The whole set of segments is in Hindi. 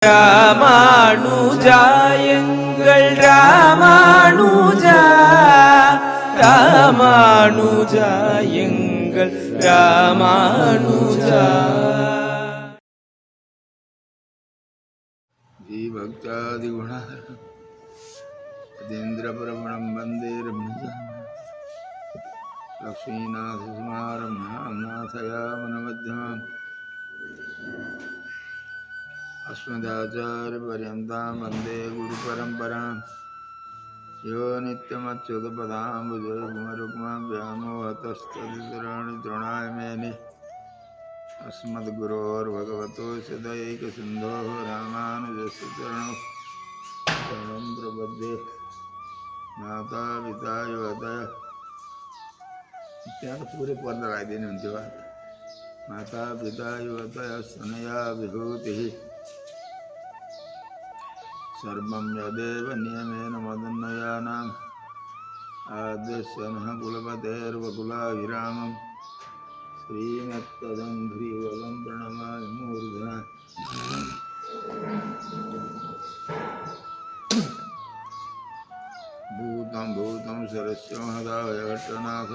ராமானுஜா எங்கள் ராமானுஜா ராமானுஜா எங்கள் ராமானுஜா भक्तादिगुण अतीन्द्रप्रभुणं वन्दे लक्ष्मीनाथसमारम्भां नाथयामनमध्यमाम् अस्मदाचार्यपर्यन्तां वन्दे गुरुपरम्परां यो नित्यमच्युतपदाम्बुजयुग्मरुक्माव्यामोहतस्तदितराणि तृणाय मेने अस्मद्गुरोर्भगवतोऽस्य दयैकसिन्धोः रामानुजस्य चरणौ शरणं प्रपद्ये माता पिता युवतय इत्यादि पूरे पद लगाए देने उनके बाद माता पिता युवतय स्तनया विभूतिः सर्वं यदेव नियमेन मदन्वयानाम् आद्यस्य नः कुलपतेर्वकुलाभिरामम् श्रीमत्तदङ्घ्रिवलं प्रणमामि मूर्धना भूतं भूतं सरस्य महदाभयघट्टनाथ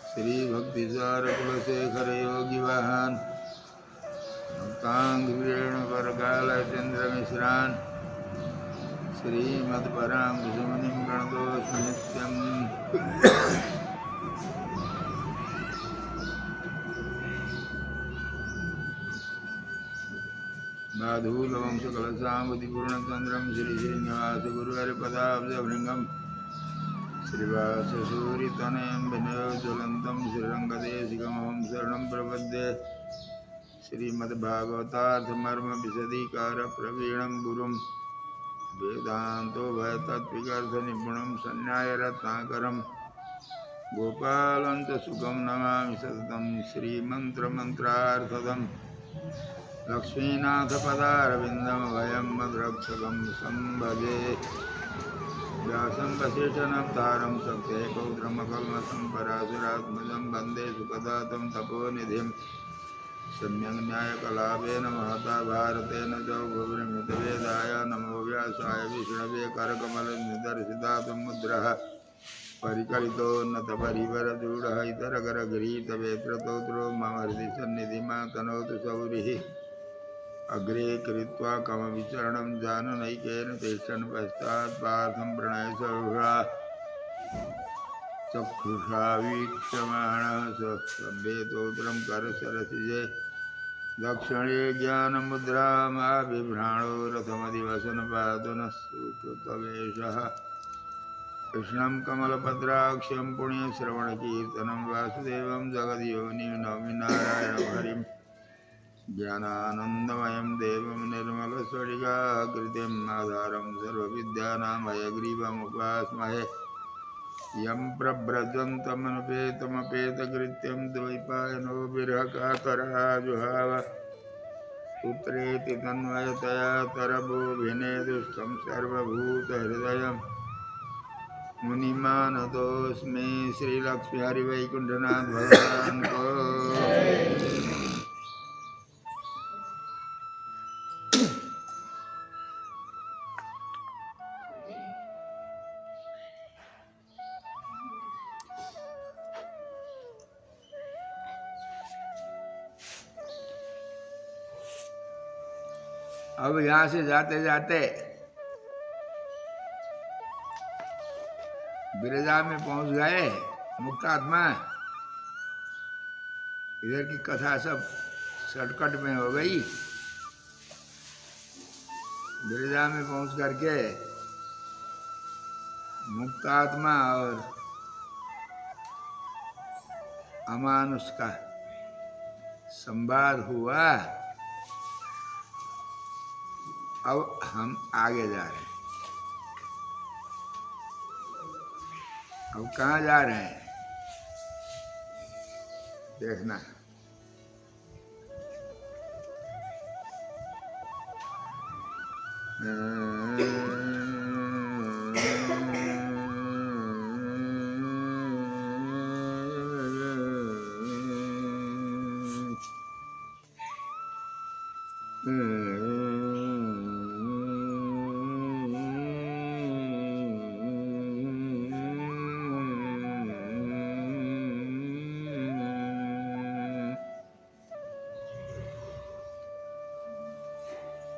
श्रीभक्तिसारकुलशेखर योगिवाहान् भक्ताङ्घ्रिरेणुपरकालचन्द्रमिश्रान् श्रीमत्पराङ्कुशमुनिं प्रणतोऽस्मि नित्यम् बाधूलवंशकलशाम्बुधिपूर्णचन्द्रं श्रीश्रीनिवासगुरुहरिपदाब्जभृङ्गं श्रीवाससूरितनयं विनयोज्ज्वलन्तं श्रीरङ्गदेशिकमहं शरणं प्रपद्ये श्रीमद्भागवतार्थमर्मविशदीकारप्रवीणं गुरुं वेदान्तोभयतत्त्विकार्थनिपुणं सन्न्यायरत्नाकरं गोपालं च सुखं नमामि सततं श्रीमन्त्रमन्त्रार्थदम् लक्ष्मीनाथपदारविन्दमभयं मद्रक्षकं संभजे व्यासं वसिष्ठनप्तारं सत्ये पौत्रमकल्मषं पराशरात्मजं वन्दे सुखदातं तपोनिधिं सम्यक् न्यायकलापेन महता भारतेन चौभुवृमितवेदाय नमो व्यासाय विष्णवे करकमलनिदर्शितातमुद्रः परिकलितोन्नतपरिवरदूढः इतरकरगृहीतवेत्रतोत्रो मम हृदि सन्निधिमा तनोतु सौरिः अग्रे कृत्वा कमविचरणं जाननैकेन तिष्ठन् पश्चात् पार्थं प्रणयसौह्रा चक्षुषा वीक्षमाणः सभ्येतोत्रं करसरसिजे दक्षिणे ज्ञानमुद्रामाबिभ्राणो रथमधिवसनपातु नः सुकृतवेषः कृष्णं कमलपत्राक्षं पुण्यश्रवणकीर्तनं वासुदेवं जगद्योनिं नौमि नारायणं हरिं ज्ञानानन्दमयं देवं निर्मलस्फटिकाकृतिम् आधारं सर्वविद्यानां हयग्रीवमुपास्महे यं प्रव्रजन्तमनुपेतमपेतकृत्यं द्वैपायनो विरहकातराजुहाव पुत्रेति तन्मयतया तरभूभिनेदुष्टं सर्वभूतहृदयं मुनिमानतोऽस्मि श्रीलक्ष्मीहरिवैकुण्ठनाथ भगवान् को। अब यहाँ से जाते जाते बिरजा में पहुंच गए मुक्तात्मा। इधर की कथा सब शॉर्टकट में हो गई। बिरजा में पहुंच करके मुक्तात्मा और अमानुष का संवाद हुआ। अब हम आगे जा रहे हैं। अब कहाँ जा रहे हैं देखना।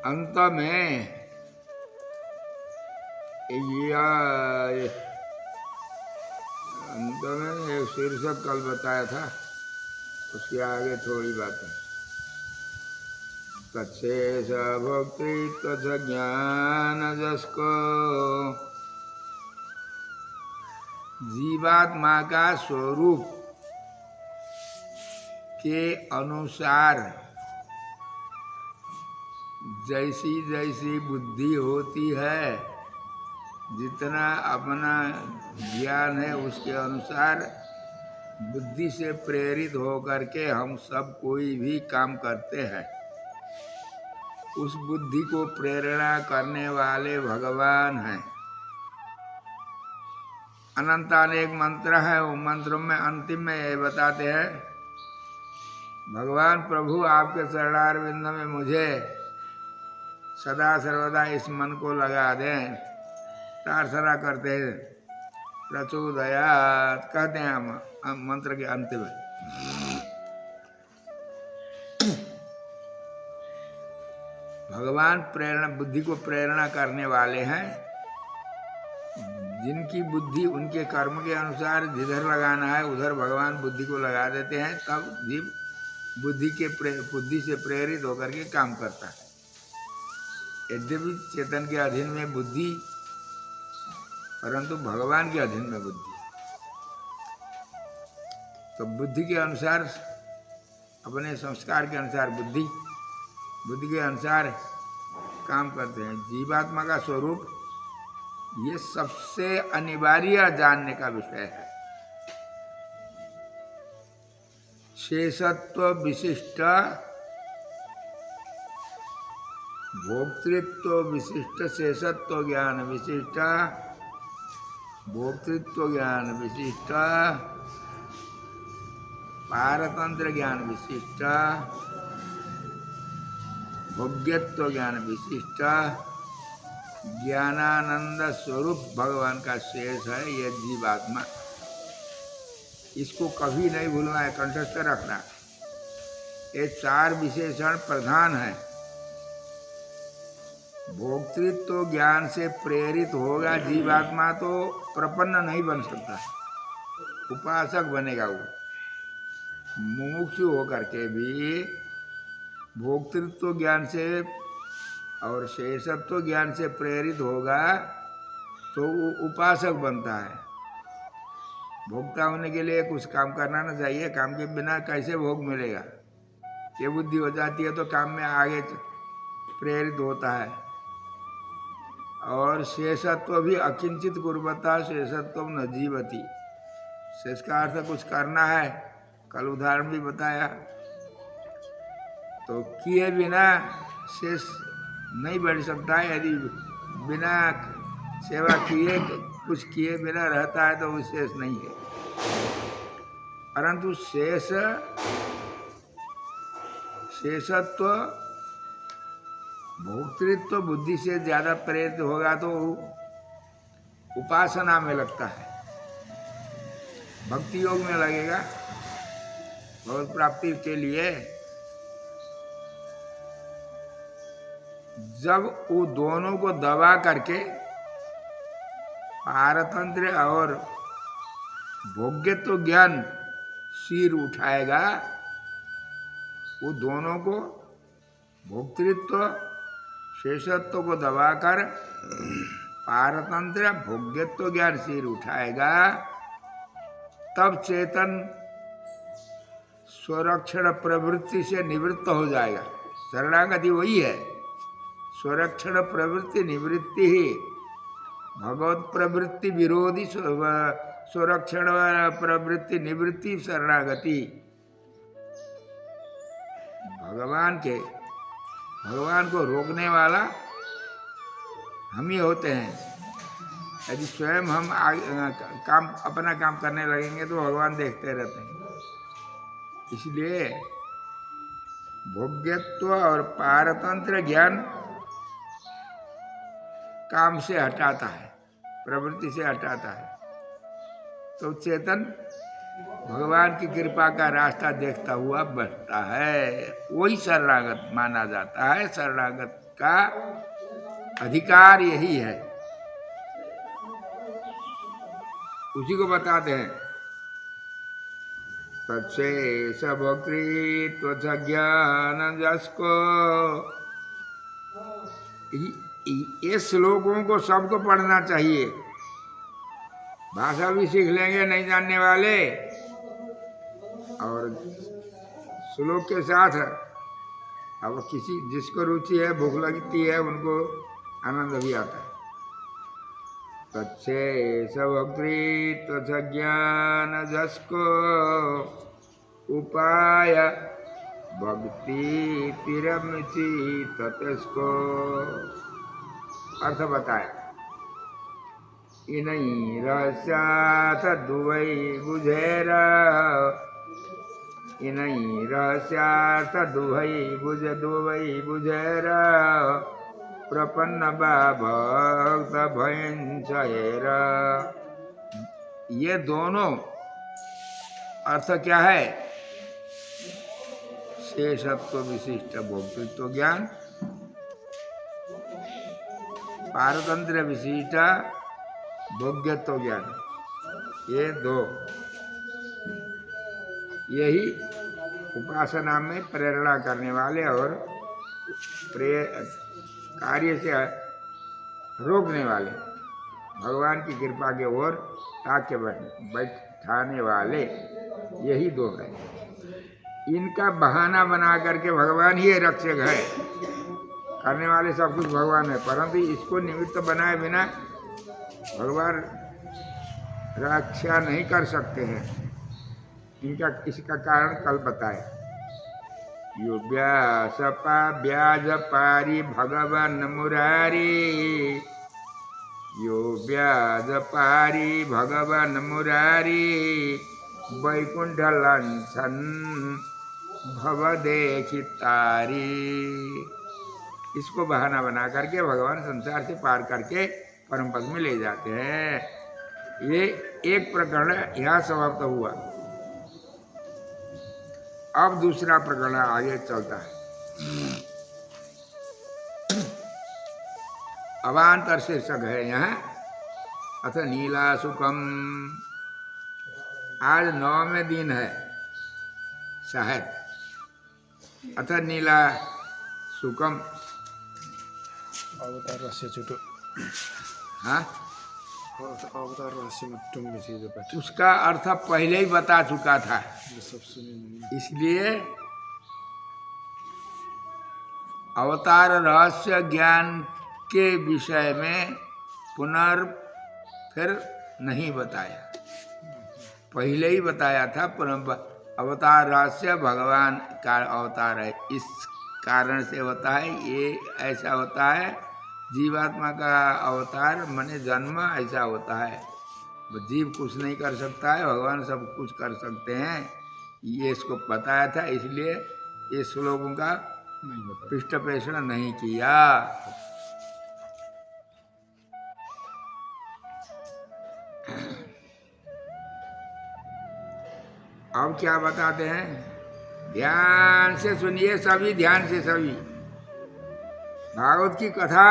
अंत में अंत में एक शीर्षक कल बताया था, उसके आगे थोड़ी बात है। तत्शेष भक्ति तथा ज्ञान जसको, जीवात्मा का स्वरूप के अनुसार जैसी जैसी बुद्धि होती है, जितना अपना ज्ञान है उसके अनुसार बुद्धि से प्रेरित होकर के हम सब कोई भी काम करते हैं। उस बुद्धि को प्रेरणा करने वाले भगवान हैं। अनंत अनेक मंत्र है, वो मंत्रों में अंतिम में ये बताते हैं, भगवान प्रभु आपके चरणारविंद में मुझे सदा सर्वदा इस मन को लगा दें, प्रार्थना करते हैं। प्रचोदयात् कहते हैं हम मंत्र के अंत में। भगवान प्रेरणा, बुद्धि को प्रेरणा करने वाले हैं। जिनकी बुद्धि उनके कर्म के अनुसार जिधर लगाना है उधर भगवान बुद्धि को लगा देते हैं, तब जीव बुद्धि से प्रेरित होकर के काम करता है। यद्यपि चेतन के अधीन में बुद्धि, परंतु भगवान के अधीन में बुद्धि। तो बुद्धि के अनुसार, अपने संस्कार के अनुसार बुद्धि के अनुसार काम करते हैं। जीवात्मा का स्वरूप ये सबसे अनिवार्य जानने का विषय है। शेषत्व विशिष्ट, भोक्तृत्व विशिष्ट, शेषत्व ज्ञान विशिष्ट, भोक्तृत्व ज्ञान विशिष्ट, पारतंत्र ज्ञान विशिष्ट, भोग्यत्व ज्ञान विशिष्ट, ज्ञानानंद स्वरूप भगवान का शेष है ये जीवात्मा। इसको कभी नहीं भूलना है, कंठस्थ रखना। ये चार विशेषण प्रधान है। भोक्तृत्व ज्ञान से प्रेरित होगा जीवात्मा तो प्रपन्न नहीं बन सकता, उपासक बनेगा वो। मुमुक्षु होकर के भी भोक्तृत्व ज्ञान से और शेषत्व ज्ञान से प्रेरित होगा तो वो उपासक बनता है। भोक्ता होने के लिए कुछ काम करना ना चाहिए, काम के बिना कैसे भोग मिलेगा। ये बुद्धि हो जाती है तो काम में आगे प्रेरित होता है। और शेषत्व भी अकिंचित कुर्वता शेषत्व न जीवति। शेष का अर्थ कुछ करना है, कल उदाहरण भी बताया। तो किए बिना शेष नहीं बढ़ सकता है। यदि बिना सेवा किए, कुछ किए बिना रहता है तो वो शेष नहीं है। परंतु शेषत्व भोक्तृत्व बुद्धि से ज्यादा प्रेरित होगा तो उपासना में लगता है, भक्ति योग में लगेगा भगवत प्राप्ति के लिए। जब वो दोनों को दबा करके पारतंत्र और भोग्यत्व ज्ञान सिर उठाएगा, वो दोनों को भोक्तृत्व शेषत्व को दबाकर पारतंत्र भोग्यत्व ज्ञान सिर उठाएगा, तब चेतन स्वरक्षण प्रवृत्ति से निवृत्त हो जाएगा। शरणागति वही है, स्वरक्षण प्रवृत्ति निवृत्ति ही। भगवत प्रवृत्ति विरोधी स्वरक्षण प्रवृत्ति निवृत्ति शरणागति। भगवान को रोकने वाला हम ही होते हैं। यदि स्वयं हम अपना काम करने लगेंगे तो भगवान देखते रहते हैं। इसलिए भोग्यत्व और पारतंत्र ज्ञान काम से हटाता है, प्रवृत्ति से हटाता है। तो चेतन भगवान की कृपा का रास्ता देखता हुआ बढ़ता है, वही शरणागत माना जाता है। शरणागत का अधिकार यही है, उसी को बताते हैं। तत्शेष भक्तृत्व ज्ञान जसको, ये श्लोकों को सबको पढ़ना चाहिए। भाषा भी सीख लेंगे नहीं जानने वाले, और श्लोक के साथ अब किसी जिसको रुचि है, भूख लगती है, उनको आनंद भी आता है। तत्शेष भक्तृत्व ज्ञान जसको उपाय भक्ति तिरमिति ततस्को। अर्थ बताया। इनई रहस्याथ दुवै बुझेरा, इनई रहस्याथ दुवै बुझेरा, प्रपन्न बा भक्त भयंचेरा। ये दोनों अर्थ क्या है? शेषत्व विशिष्ट भोक्तृत्व ज्ञान, पारतंत्र विशिष्ट भोग्यत्व ज्ञान, ये दो, यही उपासना में प्रेरणा करने वाले और कार्य से रोकने वाले, भगवान की कृपा के ओर ताके बैठाने वाले, यही दो है। इनका बहाना बना करके भगवान ही रक्षक है, करने वाले सब कुछ भगवान है, परंतु इसको निमित्त बनाए बिना भगवान रक्षा नहीं कर सकते हैं। इसका कारण कल बताए। यो ब्याज पारी भगवान मुरारी, यो ब्याज पारी भगवान मुरारी, वैकुंठ लंघन भव देखी तारी। इसको बहाना बना करके भगवान संसार से पार करके परम पद में ले जाते हैं। ये एक प्रकरण यहाँ समाप्त हुआ। अब दूसरा प्रकरण आगे चलता है। अवान्तर शीर्षक है यहाँ। अथ नीला सुखम, आज 9वें दिन है शायद। अथ नीला सुखम अवतार रहस्य चुटो, हाँ, अवतार रहस्य में तुम भी थी जो बैठे, उसका अर्थ पहले ही बता चुका था, ये सब सुने। इसलिए अवतार रहस्य ज्ञान के विषय में फिर नहीं बताया, पहले ही बताया था। अवतार रहस्य भगवान का अवतार है, इस कारण से होता है, ये ऐसा होता है। जीवात्मा का अवतार माने जन्म ऐसा होता है। जीव कुछ नहीं कर सकता है, भगवान सब कुछ कर सकते हैं, ये इसको बताया था, इसलिए ये श्लोकों का पृष्ठ पेषण नहीं किया। अब क्या बताते हैं? ध्यान से सुनिए सभी, ध्यान से सभी। भागवत की कथा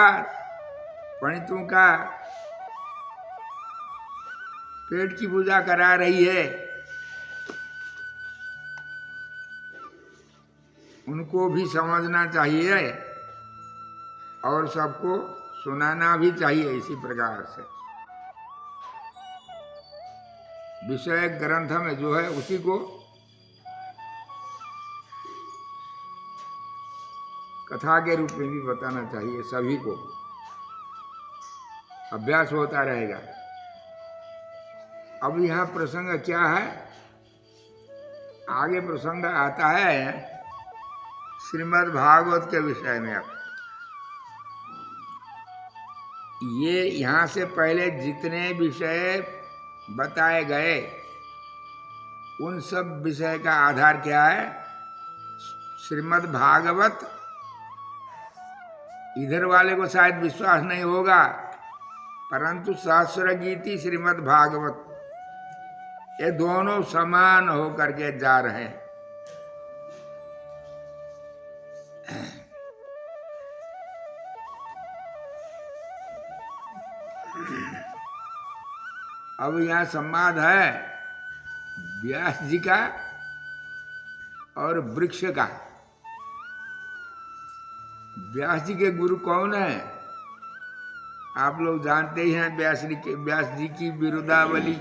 पंडितों का पेट की पूजा करा रही है, उनको भी समझना चाहिए और सबको सुनाना भी चाहिए। इसी प्रकार से विषय ग्रंथ में जो है उसी को कथा के रूप में भी बताना चाहिए, सभी को अभ्यास होता रहेगा। अब यहाँ प्रसंग क्या है? आगे प्रसंग आता है श्रीमद् भागवत के विषय में। अब ये यहाँ से पहले जितने विषय बताए गए उन सब विषय का आधार क्या है? श्रीमद् भागवत। इधर वाले को शायद विश्वास नहीं होगा, परंतु सहस्र गीति श्रीमद् भागवत ये दोनों समान होकर के जा रहे हैं। अब यहाँ संवाद है व्यास जी का और वृक्ष का। व्यास जी के गुरु कौन है? आप लोग जानते ही हैं व्यास जी की बिरुदावली।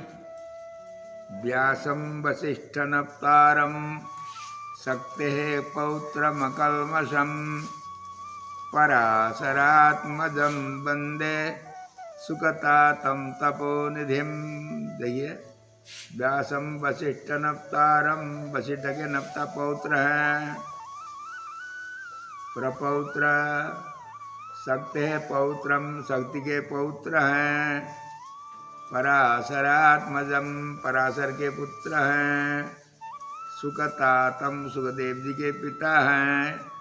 व्यासम वसिष्ठ नप्तारम शक्ते पौत्रमकल्मषम पराशरात्मजं वंदे सुकतातं तपोनिधिम। देखिए, व्यासम वसिष्ठ नप्तारम, वसिष्ठ के नप्ता पौत्र हैं, प्रपौत्र, शक्ति है पौत्रम, शक्ति के पौत्र हैं, पराशरात्मजम, पराशर के पुत्र हैं, सुकतातम, सुखदेव जी के पिता हैं।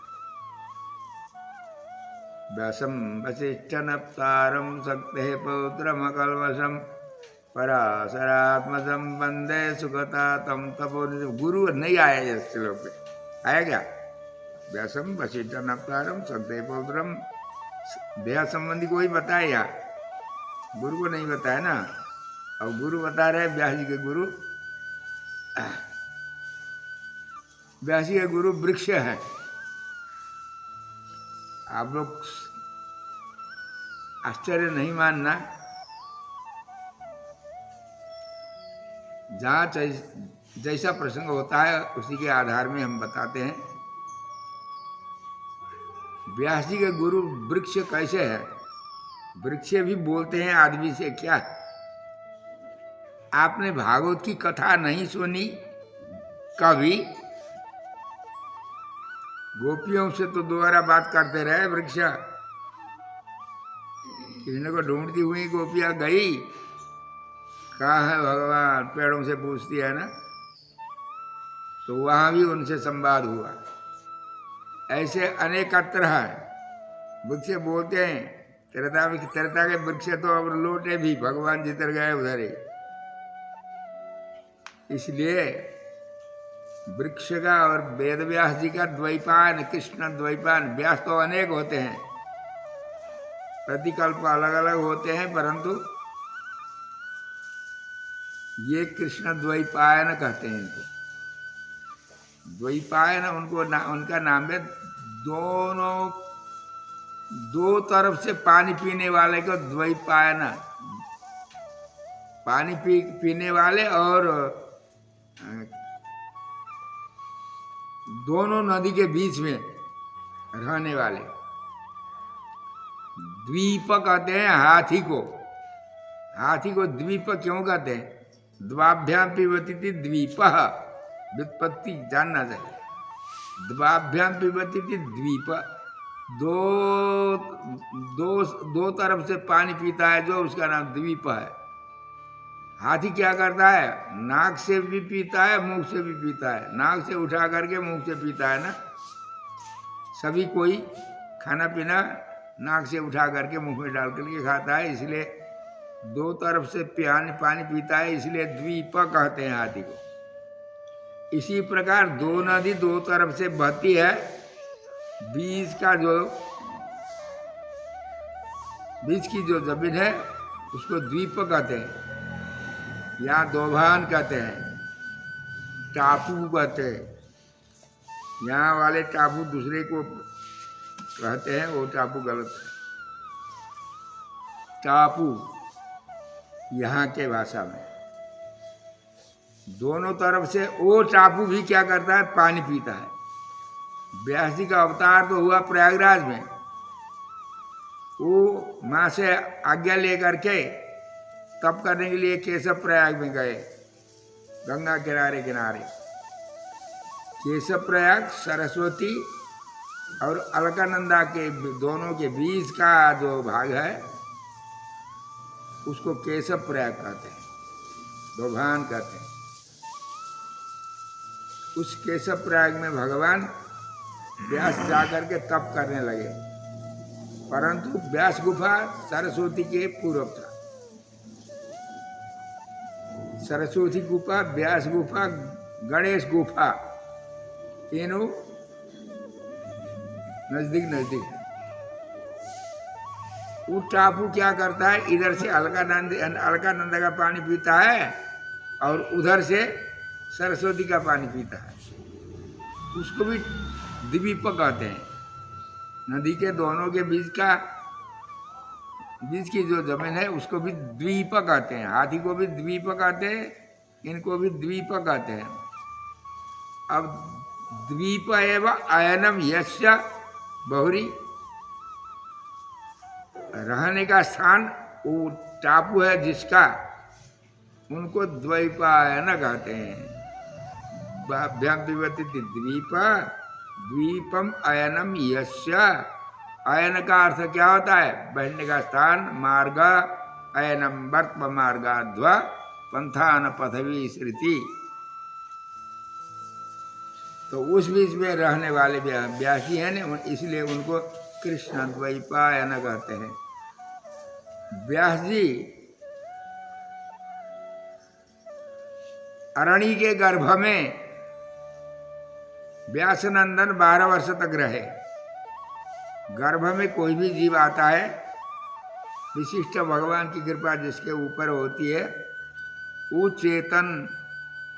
व्यासम वसिष्ठ नप्तारम शक्ति पौत्रमकल्मषम पराशरात्मजम वंदे सुखतातम तपोनिधिम। गुरु नहीं आया इस श्लोक पे, आया क्या? व्यासम वसिष्ठ नप्तारम शक्ति पौत्रम, देह संबंधी कोई बताया यहाँ, गुरु को नहीं बताया ना। अब गुरु बता रहे व्यास जी के गुरु। व्यास जी के गुरु वृक्ष है। आप लोग आश्चर्य नहीं मानना, जहाँ जैसा प्रसंग होता है उसी के आधार में हम बताते हैं। व्यास जी के गुरु वृक्ष कैसे है? वृक्ष भी बोलते हैं आदमी से क्या? आपने भागवत की कथा नहीं सुनी कभी? गोपियों से तो दोबारा बात करते रहे वृक्ष। किसी को ढूंढती हुई गोपियां गई, कहाँ है भगवान, पेड़ों से पूछती है ना, तो वहां भी उनसे संवाद हुआ। ऐसे अनेकत्र है वृक्ष बोलते हैं। त्रेता के वृक्ष तो अब लौटे भी, भगवान जिधर गए उधर ही। इसलिए वृक्ष का और वेद व्यास जी का द्वैपायन, कृष्ण द्वैपायन। व्यास तो अनेक होते हैं, प्रतिकल्प अलग अलग होते हैं, परंतु ये कृष्ण द्वैपायन कहते हैं इनको। द्वैपायन उनका नाम है। दोनों दो तरफ से पानी पीने वाले को द्वैपायन, पानी पीने वाले और दोनों नदी के बीच में रहने वाले। द्वीप कहते हैं हाथी को। हाथी को द्वीप क्यों कहते हैं? द्वाभ्याम पिबती थी द्वीप, व्युत्पत्ति जानना चाहिए। द्वाभ्याम पिबती थी द्वीप, दो तरफ से पानी पीता है जो, उसका नाम द्वीप है। हाथी क्या करता है? नाक से भी पीता है, मुंह से भी पीता है। नाक से उठा करके मुंह से पीता है ना। सभी कोई खाना पीना नाक से उठा करके मुंह में डाल करके खाता है, इसलिए दो तरफ से पानी पीता है, इसलिए द्वीप कहते हैं हाथी को। इसी प्रकार दो नदी दो तरफ से बहती है, बीच की जो जमीन है उसको द्वीप कहते हैं। यहाँ दोभान कहते हैं, टापू कहते हैं। यहाँ वाले टापू दूसरे को कहते हैं, वो टापू गलत है। टापू यहाँ के भाषा में दोनों तरफ से, वो टापू भी क्या करता है? पानी पीता है। व्यास जी का अवतार तो हुआ प्रयागराज में। वो माँ से आज्ञा लेकर के तप करने के लिए केशव प्रयाग में गए, गंगा किनारे किनारे। केशव प्रयाग सरस्वती और अलकानंदा के दोनों के बीच का जो भाग है उसको केशव प्रयाग कहते हैं, दोभान कहते हैं। उस केशव प्रयाग में भगवान व्यास जाकर के तप करने लगे, परंतु व्यास गुफा सरस्वती के पूर्व था। सरस्वती गुफा, व्यास गुफा, गणेश गुफा, तीनों नजदीक नजदीक है। वो टापू क्या करता है, इधर से अलकानंदा का पानी पीता है और उधर से सरस्वती का पानी पीता है। उसको भी द्वीप कहते हैं। नदी के दोनों के बीच की जो जमीन है उसको भी द्वीप कहते हैं। हाथी को भी द्वीप कहते हैं, इनको भी द्वीप कहते हैं। अब द्वीप एवं अयनम यस्य बहुरी, रहने का स्थान वो टापू है जिसका, उनको द्वैपायन कहते हैं। द्वीप द्वीपम अयनम यस्य, अयन का अर्थ क्या होता है, बैठने का स्थान। मार्ग अयनम वर्त्म मार्गाध्व पंथान पथवी स्मृति, तो उस बीच में रहने वाले व्यासी हैं ना, इसलिए उनको कृष्ण द्वैपायन कहते हैं। व्यास जी अरणी के गर्भ में व्यासनंदन 12 वर्ष तक रहे। गर्भ में कोई भी जीव आता है, विशिष्ट भगवान की कृपा जिसके ऊपर होती है, वो चेतन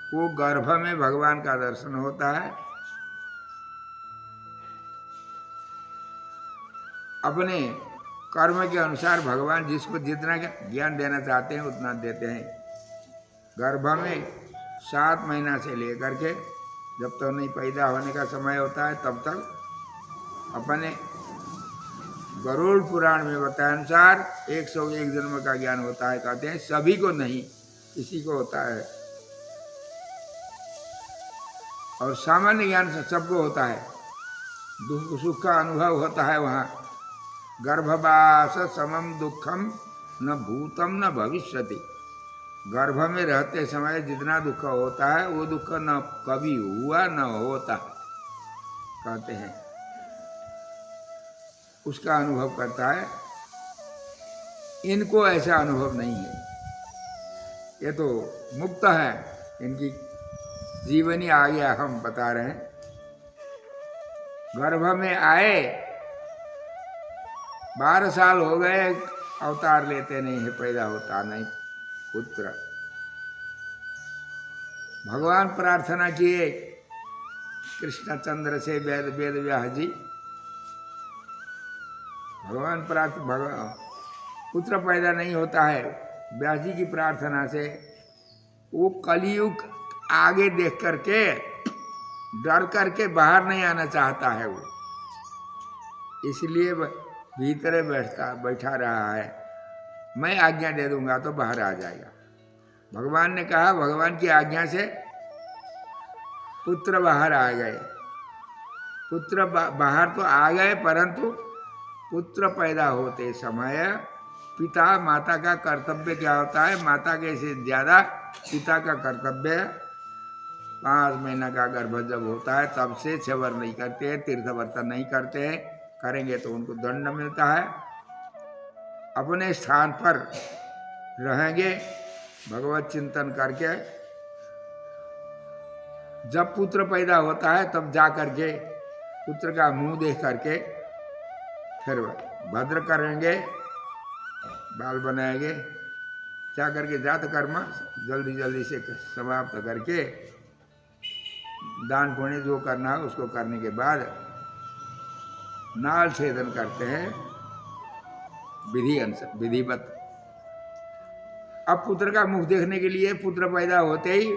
को गर्भ में भगवान का दर्शन होता है। अपने कर्म के अनुसार भगवान जिसको जितना ज्ञान देना चाहते हैं उतना देते हैं। गर्भ में 7 महीना से लेकर के जब तक नहीं पैदा होने का समय होता है तब तक अपने गरुड़ पुराण में बताए अनुसार 101 जन्म का ज्ञान होता है। कहते हैं सभी को नहीं, किसी को होता है, और सामान्य ज्ञान से सबको होता है। दुख सुख का अनुभव होता है वहाँ। गर्भवास समम दुखम न भूतम न भविष्यति, गर्भ में रहते समय जितना दुख होता है वो दुख न कभी हुआ न होता, कहते हैं। उसका अनुभव करता है। इनको ऐसा अनुभव नहीं है, ये तो मुक्त है, इनकी जीवनी आगे हम बता रहे हैं। गर्भ में आए, 12 साल हो गए, अवतार लेते नहीं है, पैदा होता नहीं पुत्र। भगवान प्रार्थना किए कृष्णचंद्र से, वेद व्यास जी भगवान पुत्र पैदा नहीं होता है। व्यास जी की प्रार्थना से वो कलयुग आगे देख करके डर करके बाहर नहीं आना चाहता है वो, इसलिए भीतर बैठा रहा है। मैं आज्ञा दे दूंगा तो बाहर आ जाएगा। भगवान ने कहा, भगवान की आज्ञा से पुत्र बाहर आ गए। पुत्र बाहर तो आ गए, परंतु पुत्र पैदा होते समय पिता माता का कर्तव्य क्या होता है, माता के से ज्यादा पिता का कर्तव्य 5 महीना का गर्भ जब होता है तब से छवर नहीं करते, तीर्थ वर्तन नहीं करते, करेंगे तो उनको दंड मिलता है। अपने स्थान पर रहेंगे भगवत चिंतन करके। जब पुत्र पैदा होता है तब जा करके पुत्र का मुंह देख करके फिर भद्र करेंगे, बाल बनाएंगे, जा करके जात कर्म जल्दी जल्दी से समाप्त करके दान पुण्य जो करना है उसको करने के बाद नाल छेदन करते हैं विधिवत। अब पुत्र का मुख देखने के लिए पुत्र पैदा होते ही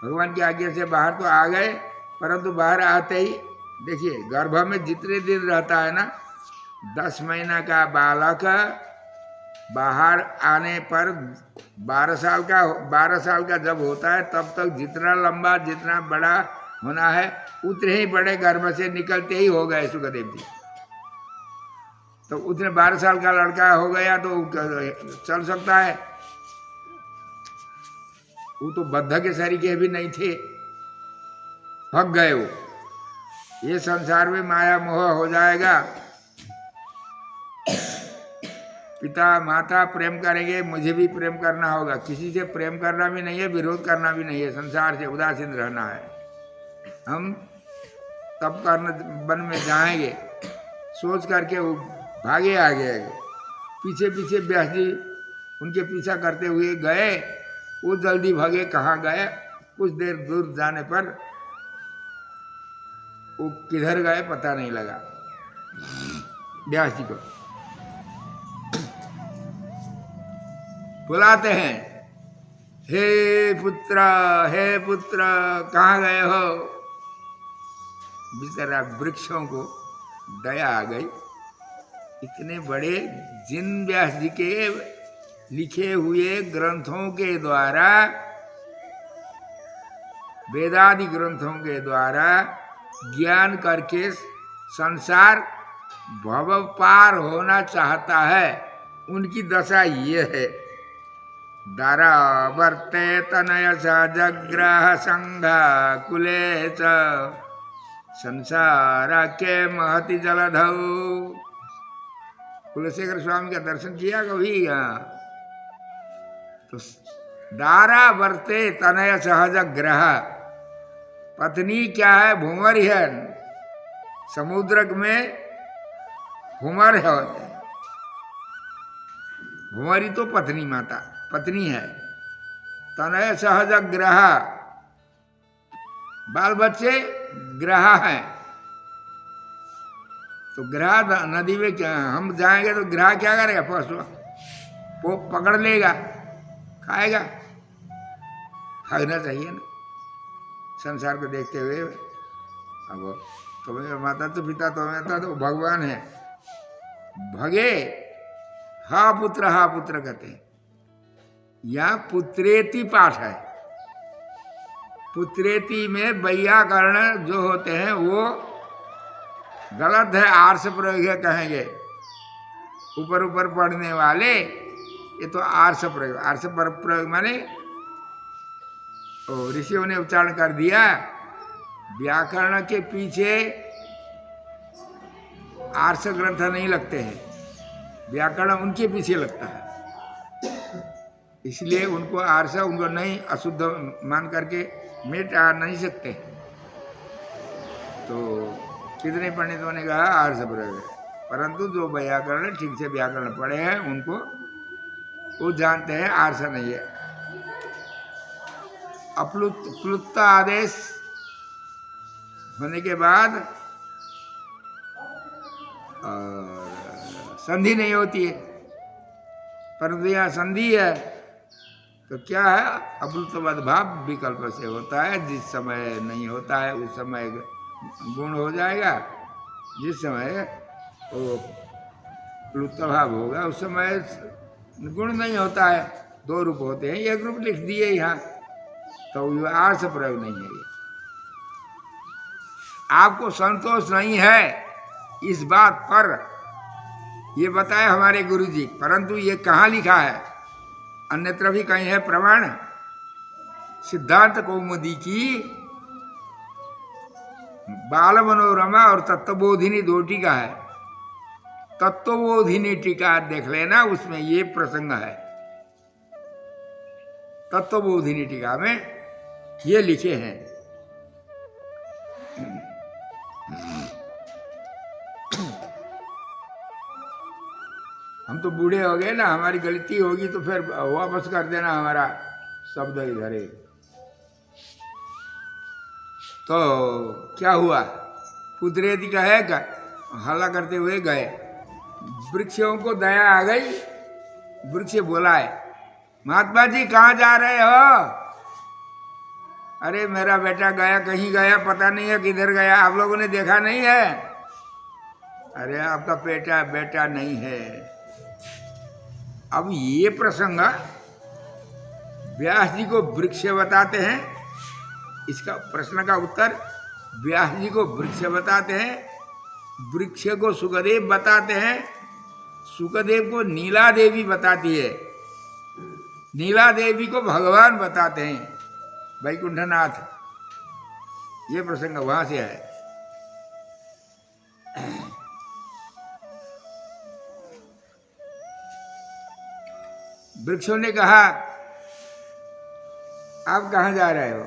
भगवान की आज्ञा से बाहर तो आ गए, परंतु बाहर आते ही देखिए गर्भ में जितने दिन रहता है ना, 10 महीना का बालक बाहर आने पर 12 साल का जब होता है तब तक जितना लंबा जितना बड़ा होना है उतने ही बड़े गर्भ से निकलते ही हो गए सुखदेव जी। तो उतने 12 साल का लड़का हो गया तो चल सकता है। वो तो बद्ध के शरीर के भी नहीं थे, भग गए वो। ये संसार में माया मोह हो जाएगा पिता माता प्रेम करेंगे, मुझे भी प्रेम करना होगा। किसी से प्रेम करना भी नहीं है, विरोध करना भी नहीं है, संसार से उदासीन रहना है। हम तब करने वन में जाएंगे सोच करके वो भागे आगे आगे। पीछे पीछे व्यास जी उनके पीछा करते हुए गए, वो जल्दी भागे। कहाँ गए? कुछ देर दूर जाने पर वो किधर गए पता नहीं लगा व्यास जी को। बुलाते हैं, हे पुत्र, हे पुत्र, कहाँ गए हो? बेचारा वृक्षों को दया आ गई। इतने बड़े जिन व्यास जी के लिखे हुए ग्रंथों के द्वारा, वेदादि ग्रंथों के द्वारा ज्ञान करके संसार भव पार होना चाहता है, उनकी दशा ये है। दारा वर्ते तनय जग्रह संघ कुले च संसार के महति जलधौ। कुलशेखर स्वामी का दर्शन किया कभी? तो दारा वर्ते तनय सहज ग्रह, पत्नी क्या है? भूमर है। समुद्र में भूमर है, भूमरी तो पत्नी माता पत्नी है। तनय सहज ग्रह, बाल बच्चे ग्रह हैं। तो ग्रह नदी में क्या, हम जाएंगे तो ग्रह क्या करेगा? पशु वो पकड़ लेगा, खाएगा। खाना चाहिए ना संसार को देखते हुए। अब तुम्हें माता तो पिता तो भगवान है। भगे हा पुत्र कहते हैं। यहाँ पुत्रेति पाठ है। पुत्रेति में वैयाकरण जो होते हैं वो गलत है, आर्ष प्रयोग कहेंगे। ऊपर ऊपर पढ़ने वाले ये तो आर्ष प्रयोग, आर्ष प्रयोग माने ऋषियों ने उच्चारण कर दिया। व्याकरण के पीछे आर्ष ग्रंथ नहीं लगते हैं, व्याकरण उनके पीछे लगता है। इसलिए उनको आर्ष, उनको नहीं अशुद्ध मान करके मिटा नहीं सकते। तो कितने पंडितों ने कहा आर्ष प्रयोग है, परंतु जो व्याकरण ठीक से व्याकरण पढ़े हैं उनको वो जानते हैं आर्ष नहीं है। प्लुत आदेश होने के बाद संधि नहीं होती है, परंतु यहाँ संधि है। तो क्या है? अप्लुतवद भाव विकल्प से होता है। जिस समय नहीं होता है उस समय गुण हो जाएगा, जिस समय वो प्लुत भाव होगा उस समय गुण नहीं होता है। दो रूप होते हैं, एक रूप लिख दिए यहाँ, तो ये आर्ष प्रयोग नहीं है। ये आपको संतोष नहीं है इस बात पर, ये बताए हमारे गुरुजी, परंतु ये कहाँ लिखा है? अन्यत्र भी कहीं है प्रमाण? सिद्धांत कौमुदी की बाल मनोरमा और तत्वबोधिनी दो टीका है। तत्वबोधिनी टीका देख लेना, उसमें ये प्रसंग है। तत्वबोधिनी टीका में ये लिखे हैं। हम तो बूढ़े हो गए ना, हमारी गलती होगी तो फिर वापस कर देना हमारा शब्द इधर ही। तो क्या हुआ? पुत्रेति का है क्या? हल्ला करते हुए गए। वृक्षों को दया आ गई। वृक्ष बोलाए, महात्मा जी कहाँ जा रहे हो? अरे मेरा बेटा गया, कहीं गया, पता नहीं है किधर गया, आप लोगों ने देखा नहीं है? अरे आपका बेटा नहीं है। अब ये प्रसंग व्यास जी को वृक्ष बताते हैं। इसका प्रश्न का उत्तर व्यास जी को वृक्ष बताते हैं, वृक्ष को सुखदेव बताते हैं, सुखदेव को नीला देवी बताती है, नीला देवी को भगवान बताते हैं, वैकुंठनाथ। ये प्रसंग वहां से है। वृक्षों ने कहा आप कहाँ जा रहे हो?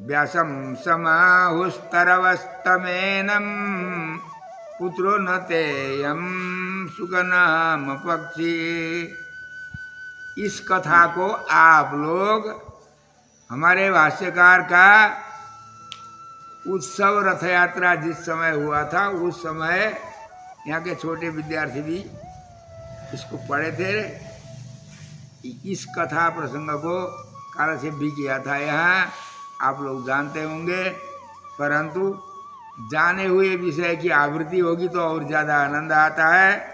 व्यासम समाहुस्तरवस्तमेनम पुत्रो न तेयम सुगनाम पक्षी। इस कथा को आप लोग हमारे भाष्यकार का उत्सव रथ यात्रा जिस समय हुआ था उस समय यहाँ के छोटे विद्यार्थी भी इसको पढ़े थे। इस कथा प्रसंग को कालक्षेप भी किया था यहाँ, आप लोग जानते होंगे। परंतु जाने हुए विषय की आवृत्ति होगी तो और ज़्यादा आनंद आता है।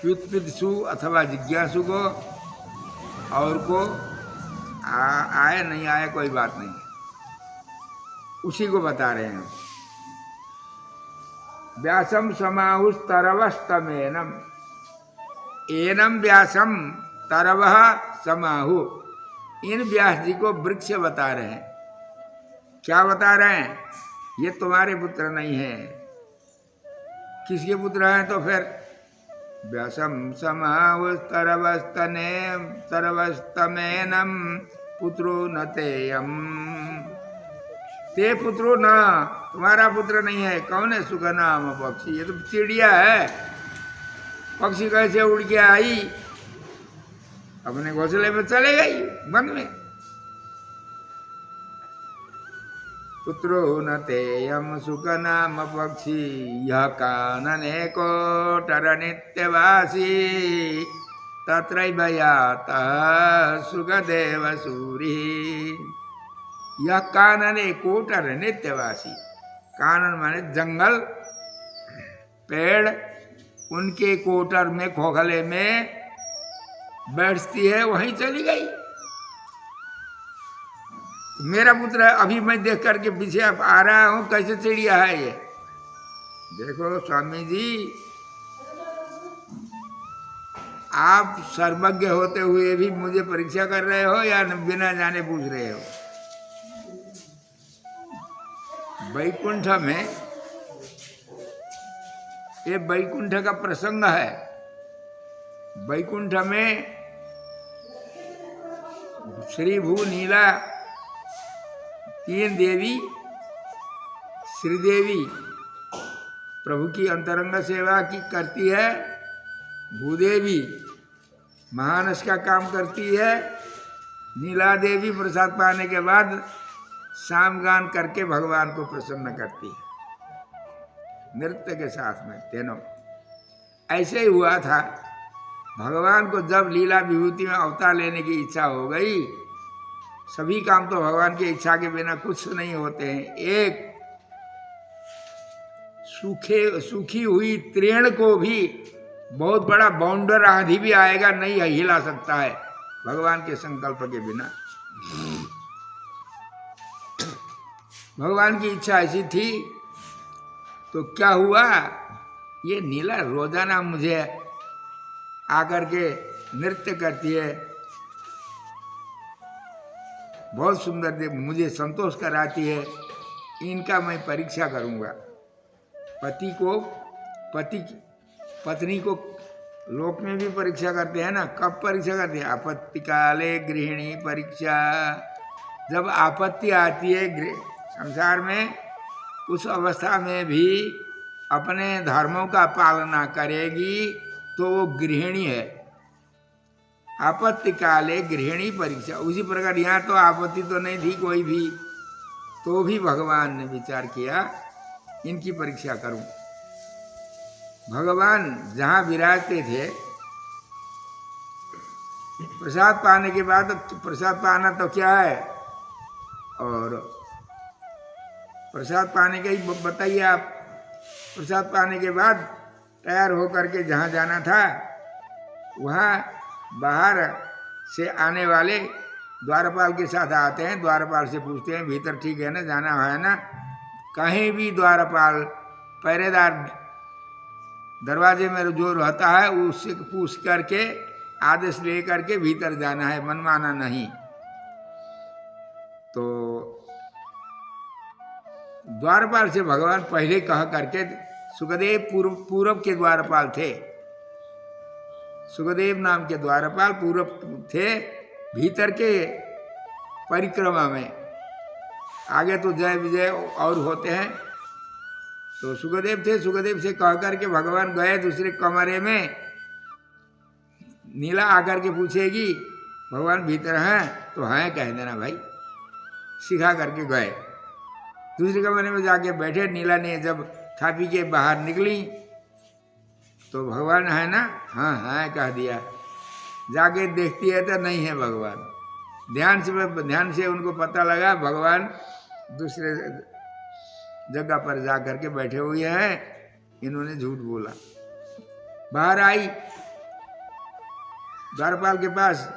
व्युत्पत्तिसु अथवा जिज्ञासु को और को आए नहीं आए कोई बात नहीं, उसी को बता रहे हैं। व्यासम समाहुस्तरवस्तमेनम, एनम व्यासम तरवः समाहु। इन व्यास जी को वृक्ष बता रहे हैं। क्या बता रहे हैं? ये तुम्हारे पुत्र नहीं है। किसके पुत्र हैं? तो फिर व्यासम समाहुस्तरवस्तमेनम पुत्रो न तेयम। ते पुत्रो न, तुम्हारा पुत्र नहीं है। कौन है? सुगनाम पक्षी। ये तो चिड़िया है। पक्षी कैसे उड़ के आई? अपने घोंसले में चले गई वन में। पुत्रो न तेयम सुगनाम पक्षी यह कानने कोटर नित्यवासी तत्रैव यातः सुगदेव सूरी। यह कानने कोटर नित्यवासी। कानन माने जंगल, पेड़, उनके कोटर में खोखले में बैठती है, वहीं चली गई। मेरा पुत्र है। अभी मैं देख करके पीछे आ रहा हूं, कैसे चिड़िया है ये। देखो स्वामी जी, आप सर्वज्ञ होते हुए भी मुझे परीक्षा कर रहे हो या बिना जाने पूछ रहे हो? वैकुंठ में, ये वैकुंठ का प्रसंग है। वैकुंठ में श्री भू नीला तीन देवी, श्रीदेवी प्रभु की अंतरंग सेवा की करती है, भूदेवी महानस का काम करती है, नीला देवी प्रसाद पाने के बाद शाम गान करके भगवान को प्रसन्न करती है नृत्य के साथ में तीनों। ऐसे ही हुआ था। भगवान को जब लीला विभूति में अवतार लेने की इच्छा हो गई, सभी काम तो भगवान की इच्छा के बिना कुछ नहीं होते हैं। एक सूखी हुई तृण को भी बहुत बड़ा बाउंडर आंधी भी आएगा नहीं हिला सकता है भगवान के संकल्प के बिना। भगवान की इच्छा ऐसी थी तो क्या हुआ, ये नीला रोजाना मुझे आकर के नृत्य करती है, बहुत सुंदर मुझे संतोष कराती है, इनका मैं परीक्षा करूंगा। पत्नी को लोक में भी परीक्षा करते हैं ना। कब परीक्षा करते हैं? आपत्ति काले गृहिणी परीक्षा। जब आपत्ति आती है संसार में, उस अवस्था में भी अपने धर्मों का पालना करेगी तो वो गृहिणी है। आपत्ति काले गृहिणी परीक्षा। उसी प्रकार यहाँ तो आपत्ति तो नहीं थी कोई भी, तो भी भगवान ने विचार किया इनकी परीक्षा करूं। भगवान जहाँ विराजते थे, प्रसाद पाने के बाद, प्रसाद पाना तो क्या है, और प्रसाद पाने का ही बताइए आप। प्रसाद पाने के बाद तैयार होकर के जहाँ जाना था, वहाँ बाहर से आने वाले द्वारपाल के साथ आते हैं। द्वारपाल से पूछते हैं भीतर ठीक है ना, जाना है ना। कहीं भी द्वारपाल पहरेदार दरवाजे में जो रहता है उससे पूछ करके आदेश ले करके भीतर जाना है, मनमाना नहीं। तो द्वारपाल से भगवान पहले कह करके, सुखदेव पूर्व के द्वारपाल थे, सुखदेव नाम के द्वारपाल पूर्व थे भीतर के परिक्रमा में, आगे तो जय विजय और होते हैं। तो सुखदेव थे, सुखदेव से कह करके भगवान गए दूसरे कमरे में। नीला आकर के पूछेगी भगवान भीतर हैं, तो हैं कह देना भाई, सिखा करके गए। दूसरे कमरे में जाके बैठे। नीला ने जब खा पी के बाहर निकली तो भगवान है ना, हाँ हाँ कह दिया। जाके देखती है तो नहीं है भगवान। ध्यान से उनको पता लगा भगवान दूसरे जगह पर जा करके बैठे हुए हैं, इन्होंने झूठ बोला। बाहर आई द्वारपाल के पास,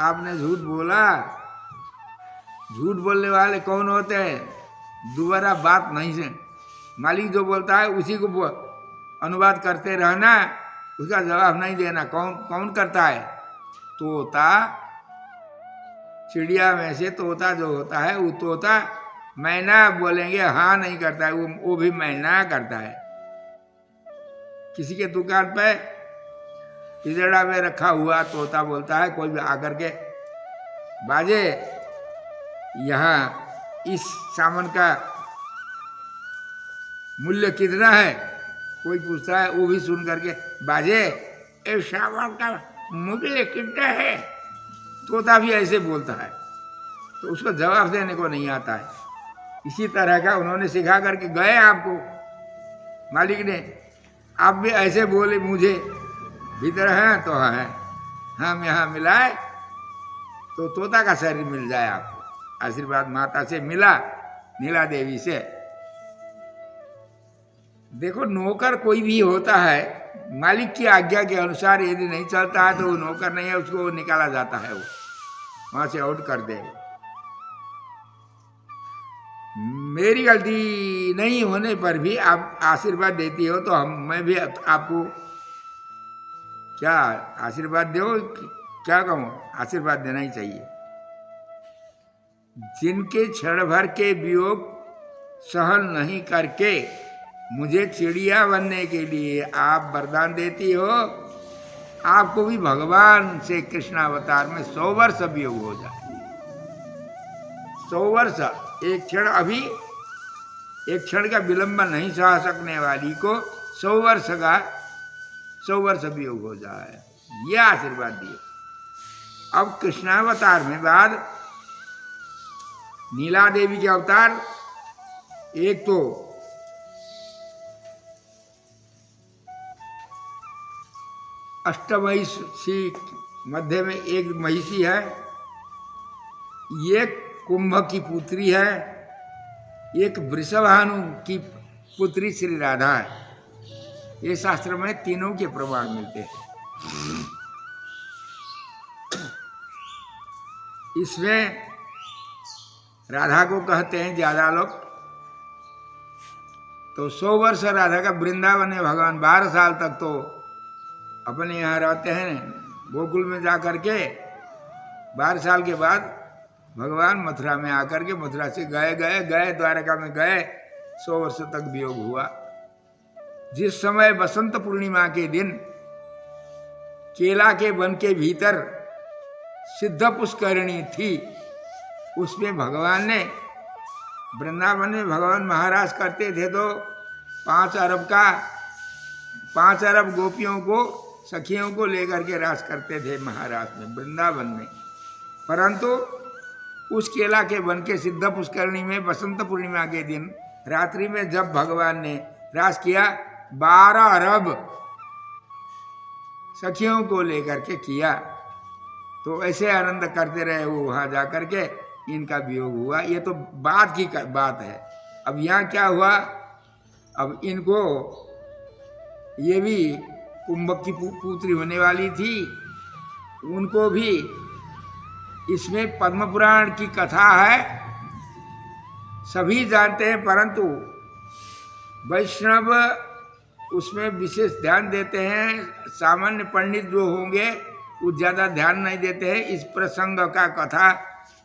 आपने झूठ बोला। झूठ बोलने वाले कौन होते हैं? दोबारा बात नहीं से, मालिक जो बोलता है उसी को अनुवाद करते रहना, उसका जवाब नहीं देना। कौन कौन करता है? तोता। चिड़िया में से तोता जो होता है, वो तोता मैना बोलेंगे हाँ नहीं करता है, वो भी मैना करता है। किसी के दुकान पे पिजड़ा में रखा हुआ तोता बोलता है, कोई भी आकर के बाजे यहाँ इस सामान का मूल्य कितना है, कोई पूछता है, वो भी सुन करके बाजे इस सामान का मूल्य कितना है। तोता भी ऐसे बोलता है, तो उसको जवाब देने को नहीं आता है। इसी तरह का उन्होंने सिखा करके गए आपको मालिक ने। आप भी ऐसे बोले मुझे भीतर हैं तो है, हम यहाँ मिलाए तो तोता का शरीर मिल जाए आपको। आशीर्वाद माता से मिला, नीला देवी से। देखो नौकर कोई भी होता है, मालिक की आज्ञा के अनुसार यदि नहीं चलता है तो वो नौकर नहीं है, उसको निकाला जाता है, वो वहां से आउट कर दे। मेरी गलती नहीं होने पर भी आप आशीर्वाद देती हो तो मैं भी आपको क्या आशीर्वाद दो, क्या कहूँ, आशीर्वाद देना ही चाहिए। जिनके क्षण भर के वियोग सहन नहीं करके मुझे चिड़िया बनने के लिए आप वरदान देती हो, आपको भी भगवान से कृष्णावतार में 100 वर्ष वियोग हो जाए। 100 वर्ष, एक क्षण, अभी एक क्षण का विलंब नहीं सह सकने वाली को 100 वर्ष वियोग हो जाए, यह आशीर्वाद दिए। अब कृष्णावतार में बाद नीला देवी के अवतार, एक तो अष्टमहिषी, मध्य में एक महिषी है, एक कुंभ की पुत्री है, एक वृषभानु की पुत्री श्री राधा है। ये शास्त्र में तीनों के प्रमाण मिलते हैं। इसमें राधा को कहते हैं ज्यादा लोग, तो 100 वर्ष राधा का वृंदावन है। भगवान 12 साल तक तो अपने यहाँ रहते हैं गोकुल में जा कर के। 12 साल के बाद भगवान मथुरा में आकर के, मथुरा से गए द्वारका में गए, 100 वर्ष तक वियोग हुआ। जिस समय बसंत पूर्णिमा के दिन केला के वन के भीतर सिद्ध पुष्करिणी थी, उसमें भगवान ने, वृंदावन में भगवान महाराज करते थे तो 5 अरब गोपियों को, सखियों को लेकर के रास करते थे महाराज में, वृंदावन में। परंतु उस केला के वन के सिद्ध पुष्करिणी में बसंत पूर्णिमा के दिन रात्रि में जब भगवान ने रास किया, 12 अरब सखियों को लेकर के किया। तो ऐसे आनंद करते रहे वो वहां जाकर के, इनका वियोग हुआ। ये तो बाद की बात है। अब यहाँ क्या हुआ, अब इनको, ये भी कुंभ की पुत्री होने वाली थी, उनको भी, इसमें पद्म पुराण की कथा है, सभी जानते हैं, परंतु वैष्णव उसमें विशेष ध्यान देते हैं। सामान्य पंडित जो होंगे वो ज़्यादा ध्यान नहीं देते हैं। इस प्रसंग का कथा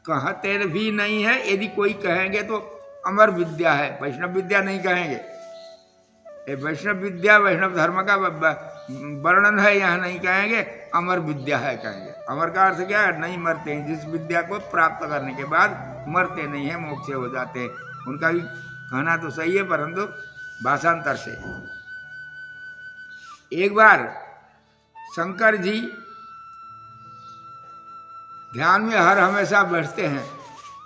कहते भी नहीं है, यदि कोई कहेंगे तो अमर विद्या है, वैष्णव विद्या नहीं कहेंगे। ये वैष्णव विद्या वैष्णव धर्म का वर्णन है, यहाँ नहीं कहेंगे अमर विद्या है कहेंगे। अमर का अर्थ क्या है? नहीं मरते हैं, जिस विद्या को प्राप्त करने के बाद मरते नहीं है, मोक्ष हो जाते हैं। उनका भी कहना तो सही है, परंतु भाषांतर से। एक बार शंकर जी ध्यान में हर हमेशा बैठते हैं।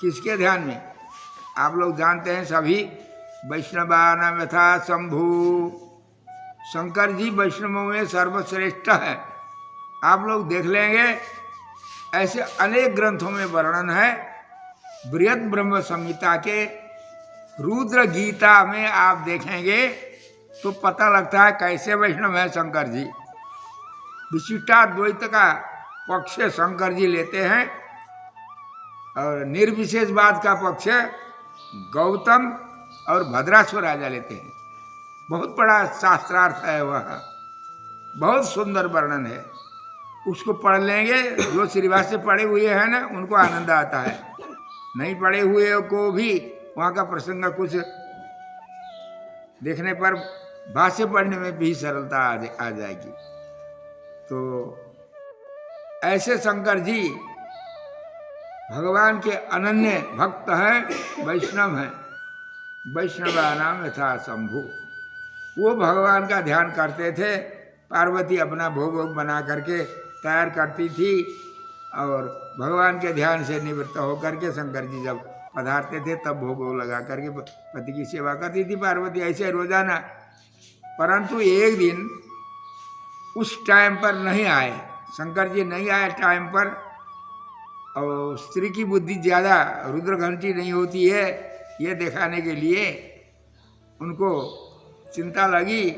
किसके ध्यान में? आप लोग जानते हैं सभी, वैष्णवानाम यथा शंभु। शंकर जी वैष्णवों में सर्वश्रेष्ठ है। आप लोग देख लेंगे, ऐसे अनेक ग्रंथों में वर्णन है। बृहद ब्रह्म संहिता के रुद्र गीता में आप देखेंगे तो पता लगता है कैसे वैष्णव है शंकर जी। विशिष्टाद्वैत का पक्ष शंकर जी लेते हैं और निर्विशेषवाद का पक्ष गौतम और भद्राश्व राजा लेते हैं। बहुत बड़ा शास्त्रार्थ है वह, बहुत सुंदर वर्णन है। उसको पढ़ लेंगे, जो श्रीवास से पढ़े हुए हैं ना, उनको आनंद आता है। नहीं पढ़े हुए को भी वहाँ का प्रसंग कुछ देखने पर भाष्य पढ़ने में भी सरलता आ जाएगी। तो ऐसे शंकर जी भगवान के अनन्य भक्त हैं, वैष्णव हैं। वैष्णवानाम यथा शंभु। वो भगवान का ध्यान करते थे। पार्वती अपना भोग वोग बना करके तैयार करती थी और भगवान के ध्यान से निवृत्त होकर के शंकर जी जब पधारते थे तब भोग वोग लगा करके पति की सेवा करती थी पार्वती, ऐसे रोजाना। परंतु एक दिन उस टाइम पर नहीं आए, शंकर जी नहीं आए टाइम पर। और स्त्री की बुद्धि ज़्यादा रुद्र घंटी नहीं होती है, ये दिखाने के लिए उनको चिंता लगी।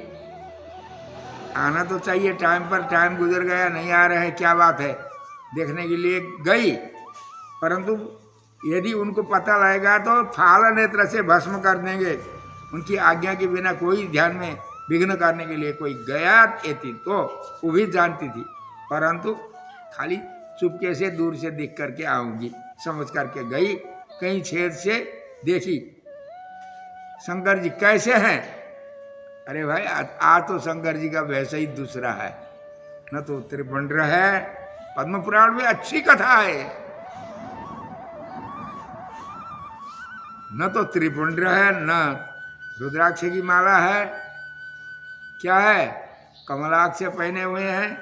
आना तो चाहिए टाइम पर, टाइम गुजर गया, नहीं आ रहे हैं, क्या बात है, देखने के लिए गई। परंतु यदि उनको पता लगेगा तो फाल नेत्र से भस्म कर देंगे। उनकी आज्ञा के बिना कोई ध्यान में विघ्न करने के लिए कोई गया थी तो वो भी जानती थी, परंतु खाली चुपके से दूर से देख करके आऊंगी समझ करके गई। कहीं छेद से देखी शंकर जी कैसे हैं। अरे भाई, आज तो शंकर जी का वैसे ही दूसरा है, न तो त्रिपुंड्र है। पद्म पुराण में अच्छी कथा है, न तो त्रिपुंड्र है, न रुद्राक्ष की माला है। क्या है? कमलाक्ष पहने हुए हैं,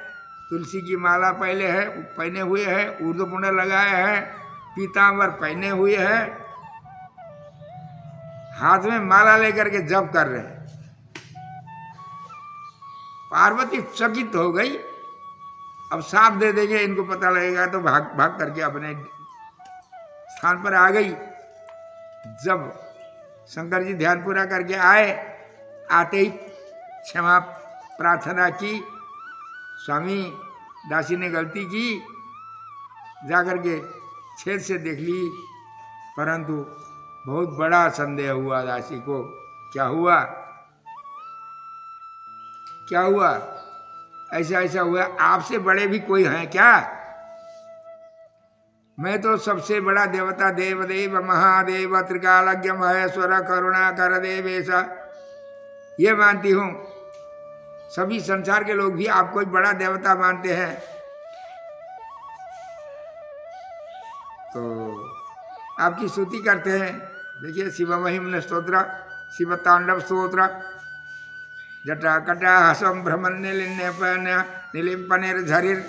तुलसी की माला पहने हुए हैं, ऊर्ध्वपुंड लगाए हैं, पीतांबर पहने हुए हैं, हाथ में माला लेकर के जप कर रहे हैं। पार्वती चकित हो गई। अब साफ दे देंगे, इनको पता लगेगा तो भाग करके अपने स्थान पर आ गई। जब शंकर जी ध्यान पूरा करके आए, आते ही क्षमा प्रार्थना की, स्वामी दासी ने गलती की, जाकर के छेद से देख ली। परंतु बहुत बड़ा संदेह हुआ दासी को। क्या हुआ? क्या हुआ? ऐसा ऐसा हुआ, आपसे बड़े भी कोई हैं क्या? मैं तो सबसे बड़ा देवता देवदेव महादेव त्रिकालज्ञ महेश्वर करुणा कर देव ऐसा ये मानती हूँ। सभी संसार के लोग भी आपको बड़ा देवता मानते हैं। तो आपकी स्तुति करते हैं। देखिए, शिव महिम्न स्तोत्र, शिव तांडव स्तोत्र, जटा कटा हसम भ्रमण निलिम्पनिर झरिर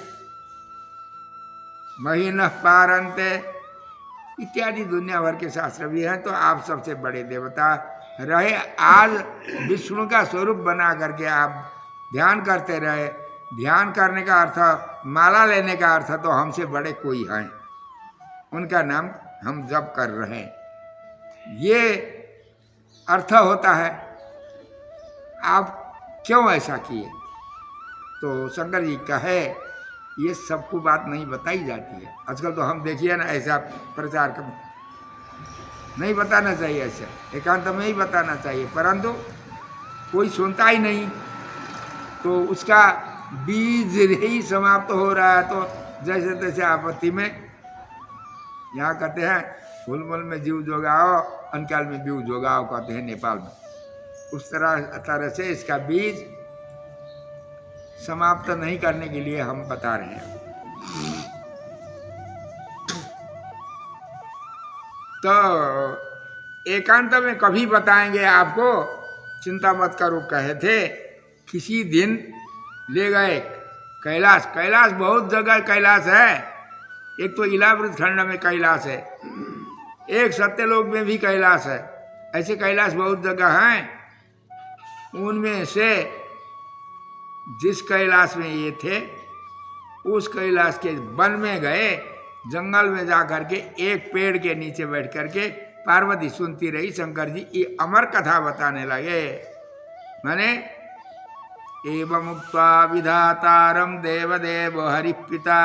महीन पारंते इत्यादि दुनिया भर के शास्त्र भी हैं। तो आप सबसे बड़े देवता रहे, आज विष्णु का स्वरूप बना करके आप ध्यान करते रहे। ध्यान करने का अर्थ, माला लेने का अर्थ तो हमसे बड़े कोई हैं, उनका नाम हम जप कर रहे हैं, ये अर्थ होता है। आप क्यों ऐसा किए? तो शंकर जी कहे, ये सबको बात नहीं बताई जाती है। आजकल तो हम देखिए ना, ऐसा प्रचार कर नहीं बताना चाहिए, ऐसा एकांत में ही बताना चाहिए, परंतु कोई सुनता ही नहीं। तो उसका बीज ही समाप्त हो रहा है। तो जैसे तैसे आपत्ति में, यहाँ कहते हैं फूलमूल में जीव जोगाओ, अनकाल में बीव जोगाओ कहते हैं नेपाल में। उस तरह से इसका बीज समाप्त नहीं करने के लिए हम बता रहे हैं। तो एकांत में कभी बताएंगे आपको, चिंता मत करो कहे थे। किसी दिन ले गए कैलाश, कैलाश बहुत जगह कैलाश है। एक तो इलावृत खंड में कैलाश है, एक सत्यलोक में भी कैलाश है, ऐसे कैलाश बहुत जगह हैं। उनमें से जिस कैलाश में ये थे, उस कैलाश के वन में गए, जंगल में जा करके एक पेड़ के नीचे बैठ करके पार्वती सुनती रही। शंकर जी ये अमर कथा बताने लगे। माने एवं उक्त्वा विधातारम देवदेव हरिपिता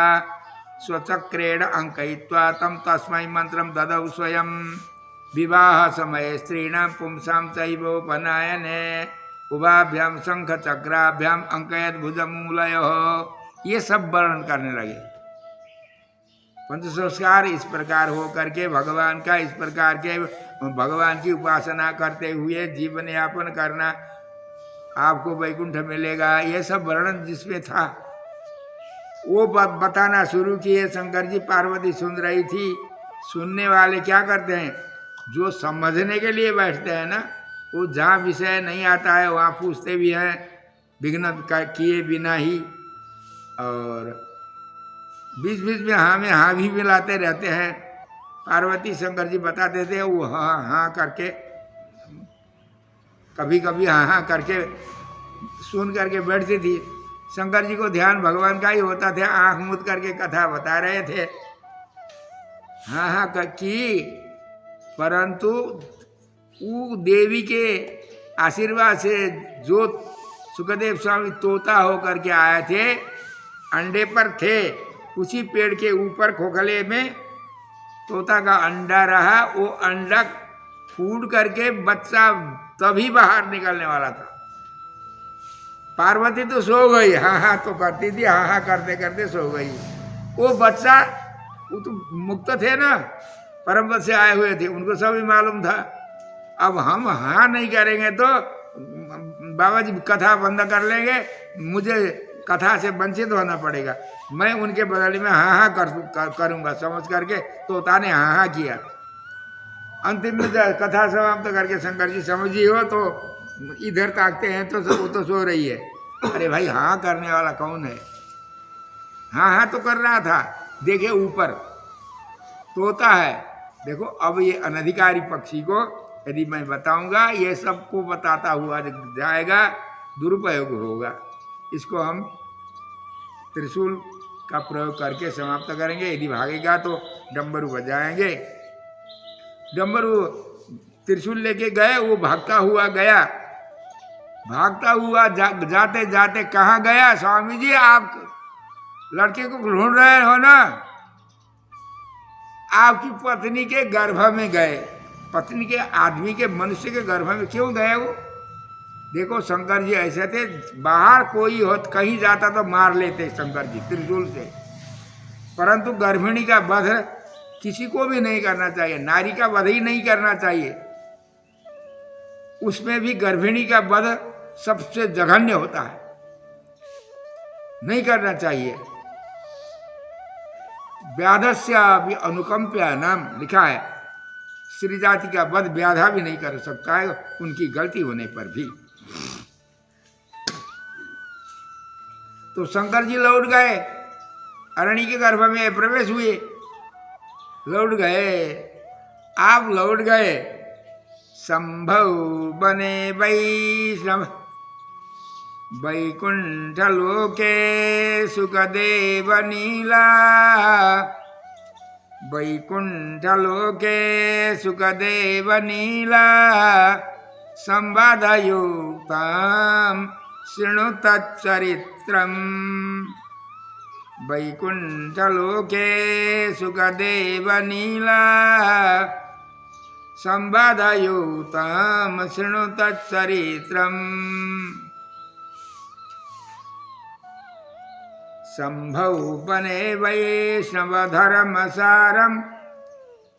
स्वचक्रेण अंकयित्वा तम तस्मै मंत्रम ददौ स्वयं। विवाह समय स्त्रीणां पुंसां चैवोपनयने उभाभ्याम शंख चक्राभ्याम अंकयत भुजमूलयोः। ये सब वर्णन करने लगे। पंच संस्कार इस प्रकार हो करके भगवान का, इस प्रकार के भगवान की उपासना करते हुए जीवन यापन करना, आपको वैकुंठ मिलेगा, ये सब वर्णन जिसमें था वो बताना शुरू किए। शंकर जी, पार्वती सुन रही थी। सुनने वाले क्या करते हैं, जो समझने के लिए बैठते हैं ना, वो जहाँ विषय नहीं आता है वहाँ पूछते भी हैं विघ्न किए बिना ही, और बीच बीच में हाँ में हाँ भी मिलाते रहते हैं। पार्वती शंकर जी बताते थे, वो हाँ हाँ करके, कभी कभी हाँ हाँ करके सुन करके बैठती थी। शंकर जी को ध्यान भगवान का ही होता था, आंख मूंद करके कथा बता रहे थे, हाँ हाँ की। परंतु वो देवी के आशीर्वाद से जो सुखदेव स्वामी तोता होकर के आए थे, अंडे पर थे, उसी पेड़ के ऊपर खोखले में तोता का अंडा रहा। वो अंडा फूट करके बच्चा तभी बाहर निकलने वाला था। पार्वती तो सो गई, हाँ हाँ तो करती थी, हाँ हाँ करते करते सो गई। वो बच्चा, वो तो मुक्त थे ना, परम पद से आए हुए थे, उनको सब ही मालूम था। अब हम हाँ नहीं करेंगे तो बाबा जी कथा बंद कर लेंगे, मुझे कथा से वंचित होना पड़ेगा। मैं उनके बदले में हाँ हाँ करूँगा समझ करके तोता ने हाँ हाँ किया। अंतिम में कथा समाप्त करके शंकर जी समझी हो तो इधर ताकते हैं तो वो तो सो रही है। अरे भाई हाँ करने वाला कौन है? हाँ हाँ तो कर रहा था, देखे ऊपर तोता है। देखो अब ये अनधिकारी पक्षी को यदि मैं बताऊंगा, ये सबको बताता हुआ जाएगा, दुरुपयोग होगा। इसको हम त्रिशूल का प्रयोग करके समाप्त करेंगे। यदि भागेगा तो डमरू बजाएंगे। डमरू त्रिशूल लेके गए, वो भागता हुआ गया, भागता हुआ जाते जाते कहाँ गया? स्वामी जी आप लड़के को ढूंढ रहे हो ना, आपकी पत्नी के गर्भ में गए। पत्नी के आदमी के मनुष्य के गर्भ में क्यों गए वो? देखो शंकर जी ऐसे थे, बाहर कोई हो कहीं जाता तो मार लेते शंकर जी त्रिशूल से, परंतु गर्भिणी का वध किसी को भी नहीं करना चाहिए, नारी का वध ही नहीं करना चाहिए। उसमें भी गर्भिणी का वध सबसे जघन्य होता है, नहीं करना चाहिए। व्याधस्य भी अनुकंप्या नाम लिखा है, स्त्री जाति का वध व्याधा भी नहीं कर सकता है उनकी गलती होने पर भी। तो शंकर जी लौट गए, अरणी के गर्भ में प्रवेश हुए, लौट गए। आप लौट गए, संभव बने वैष्णव वैकुंठ लोके सुखदेव नीला, वैकुंठ लोके सुखदेव नीला, संवादयुक्तां शृणु तच्चरित्रम्। वैकुंठ लोके सुखदेव नीला, संवादयुक्तां शृणु तच्चरित्रम्। संभव बने वैष्णव धर्म सारम,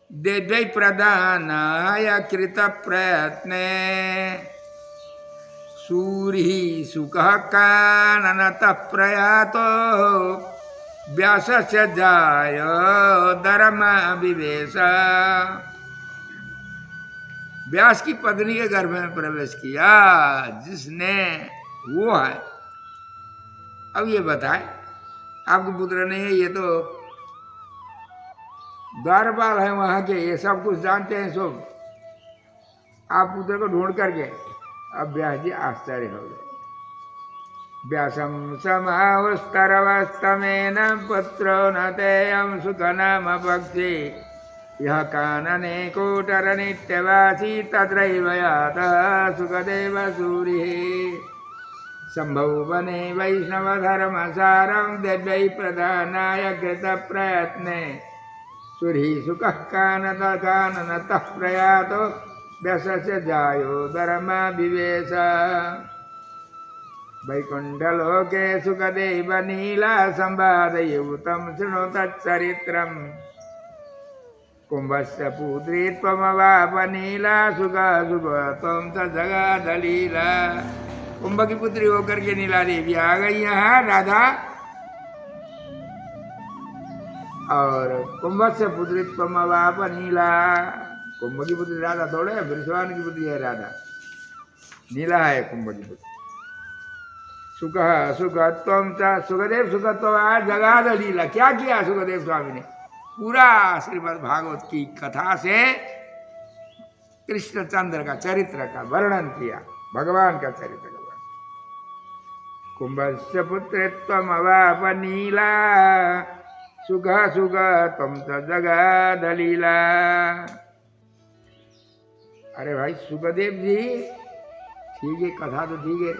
देव्यै प्रदानाय कृत प्रयत्ने। सूरि सुखः काननतः प्रयातो व्यासस्य जाय धर्म विवेश। व्यास की पत्नी के गर्भ में प्रवेश किया जिसने, वो है। अब ये बताए आपके पुत्र नहीं है, ये तो द्वारपाल है वहां के, ये सब कुछ जानते हैं सब। आप पुत्र को ढूंढ करके, अब व्यास जी आश्चर्य हो गए। व्यासम समावस्तरवस्तमेन पुत्रो न तेयं सुखनाम पक्षी यह कानने कोटर नित्यवासी तत्रैव यातः सुखदेव सूरिः। शंभौ वने वैष्णव धर्मसारं दिव्यै प्रधानाय कृत प्रयत्ने सूरि सुखः काननतः प्रयातो व्यासस्य जायो धर्म विवेश। वैकुण्ठलोके सुखदेव नीला संवादयुतं शृणु तच्चरित्रम्। कुंभस्य पुत्री त्वमवाप नीला सुख सुख त्वं स जगदलीला। कुंभ की पुत्री होकर के नीला देवी आ गई यहाँ राधा, और कुंभस्य पुत्री त्वमवाप नीला। कुंभ की पुत्री राधा थोड़े है, वृषभानु की पुत्री है राधा, नीला है कुंभ की पुत्री। सुख सुख त्वं च सुखदेव सुख त्वं जगाद लीला। क्या किया सुखदेव स्वामी ने? पूरा श्रीमद् भागवत की कथा से कृष्णचंद्र का चरित्र का वर्णन किया, भगवान का चरित्र का वर्णन। कुंभस्य पुत्रत्वम अवाप नीला सुख सुख त्वं च जगदलीला। अरे भाई सुखदेव जी, ठीक है कथा तो ठीक है,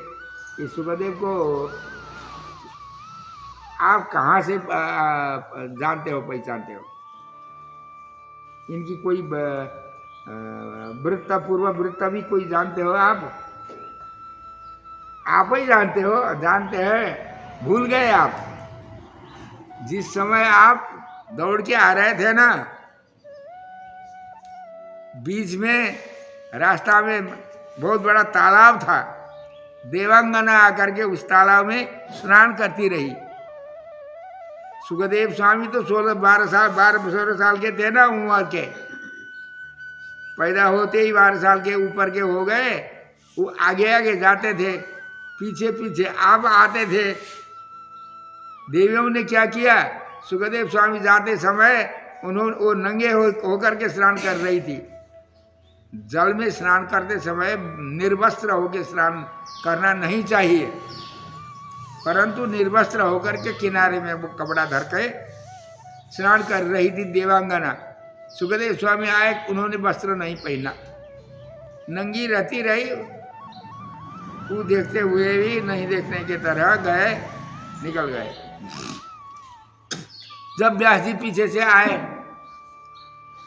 इस सुखदेव को आप कहाँ से जानते हो, पहचानते हो? इनकी कोई वृत्त, पूर्व वृत्त भी कोई जानते हो आप? आप ही जानते हो, जानते हैं, भूल गए आप। जिस समय आप दौड़ के आ रहे थे ना, बीच में रास्ता में बहुत बड़ा तालाब था, देवांगना आकर के उस तालाब में स्नान करती रही। सुखदेव स्वामी तो 12 साल के थे ना उम्र के, पैदा होते ही 12 साल के ऊपर के हो गए। वो आगे आगे जाते थे, पीछे पीछे आप आते थे। देवियों ने क्या किया, सुखदेव स्वामी जाते समय उन्होंने वो नंगे होकर के स्नान कर रही थी। जल में स्नान करते समय निर्वस्त्र होकर स्नान करना नहीं चाहिए, परंतु निर्वस्त्र होकर के किनारे में वो कपड़ा धर के स्नान कर रही थी देवांगना। सुखदेव स्वामी आए, उन्होंने वस्त्र नहीं पहना, नंगी रहती रही। वो देखते हुए भी नहीं देखने की तरह गए, निकल गए। जब व्यास जी पीछे से आए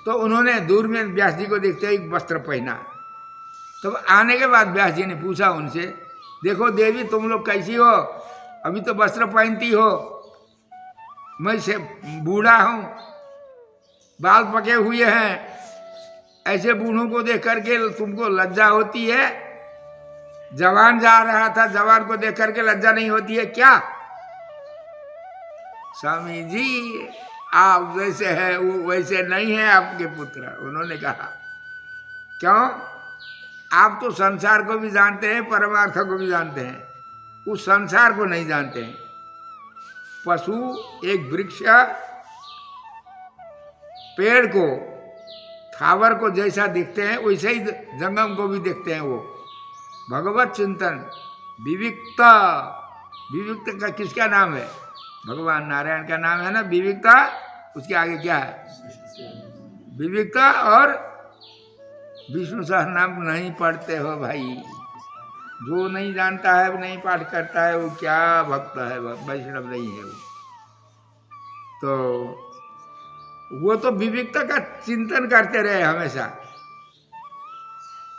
तो उन्होंने दूर में व्यास जी को देखते ही वस्त्र पहना। तो आने के बाद व्यास जी ने पूछा उनसे, देखो देवी तुम लोग कैसी हो, अभी तो वस्त्र पहनती हो, मैं से बूढ़ा हूं, बाल पके हुए हैं, ऐसे बूढ़ों को देख करके तुमको लज्जा होती है? जवान जा रहा था, जवान को देख करके लज्जा नहीं होती है क्या? स्वामी जी आप जैसे है वो वैसे नहीं है आपके पुत्र। उन्होंने कहा क्यों? आप तो संसार को भी जानते हैं, परमार्थ को भी जानते हैं, उस संसार को नहीं जानते हैं। पशु एक वृक्ष पेड़ को, थावर को जैसा दिखते हैं वैसे ही जंगम को भी देखते हैं। वो भगवत चिंतन विविक्ता, विविक्त का किसका नाम है? भगवान नारायण का नाम है ना विविक्ता। उसके आगे क्या है? विविक्ता। और विष्णु सहस्त्र नाम नहीं पढ़ते हो भाई, जो नहीं जानता है, नहीं पाठ करता है, वो क्या भक्त है, वैष्णव नहीं है वो। तो वो तो विविक्ता का चिंतन करते रहे हमेशा,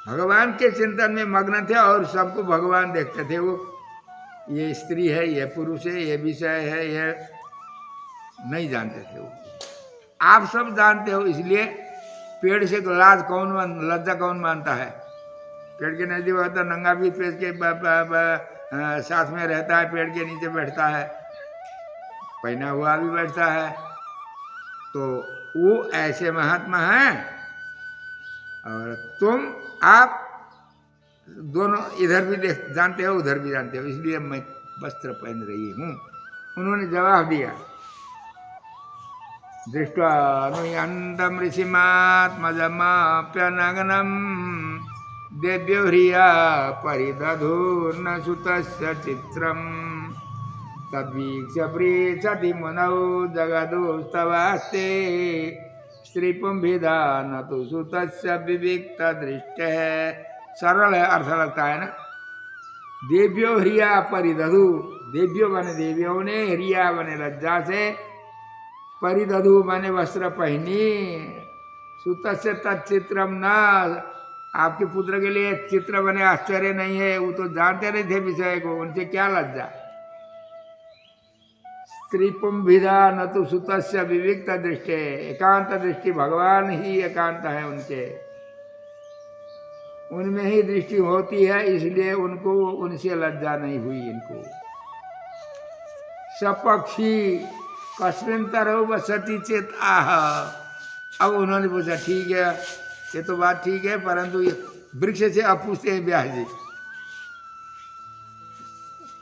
भगवान के चिंतन में मग्न थे और सबको भगवान देखते थे। वो ये स्त्री है, ये पुरुष है, ये विषय है, ये नहीं जानते थे वो। आप सब जानते हो, इसलिए पेड़ से लज्जा कौन मानता है? पेड़ के नजदीक होता नंगा भी पेड़ के साथ में रहता है, पेड़ के नीचे बैठता है, पहना हुआ भी बैठता है, तो वो ऐसे महात्मा हैं। और आप दोनों इधर भी जानते हो उधर भी जानते हो, इसलिए मैं वस्त्र पहन रही हूँ। उन्होंने जवाब दिया, दृष्ट्वा अनुयन्तं ऋषिमात्मजमाप्यनगनं देव्यो ह्रिया परिदधुर्न सुतस्य चित्रम् तद्वीक्ष्य पृच्छति मुनौ जगदुस्तवास्ते श्रीपुंभिदा न तो सुतस्य विविक्त दृष्टः। सरल है, अर्थ लगता है ना। देव्यो ह्रिया परिदधु, देव्यो बने देवियों ने, ह्रिया बने लज्जा से, परिदधु बने वस्त्र पहनी, सुतस्य तच्चित्रम न, आपके पुत्र के लिए चित्र बने आश्चर्य नहीं है, वो तो जानते नहीं थे विषय को, उनसे क्या लज्जा। स्त्रीपुंभिदा न तो सुतस्य विविक्त दृष्टि, एकांत दृष्टि, भगवान ही एकांत है उनके, उनमें ही दृष्टि होती है, इसलिए उनको उनसे लज्जा नहीं हुई इनको। सपक्षी कस्मिन तरह वसति चेत आह। अब उन्होंने पूछा, ठीक है ये तो बात ठीक है, परंतु ये वृक्ष से अब पूछते हैं व्यास जी,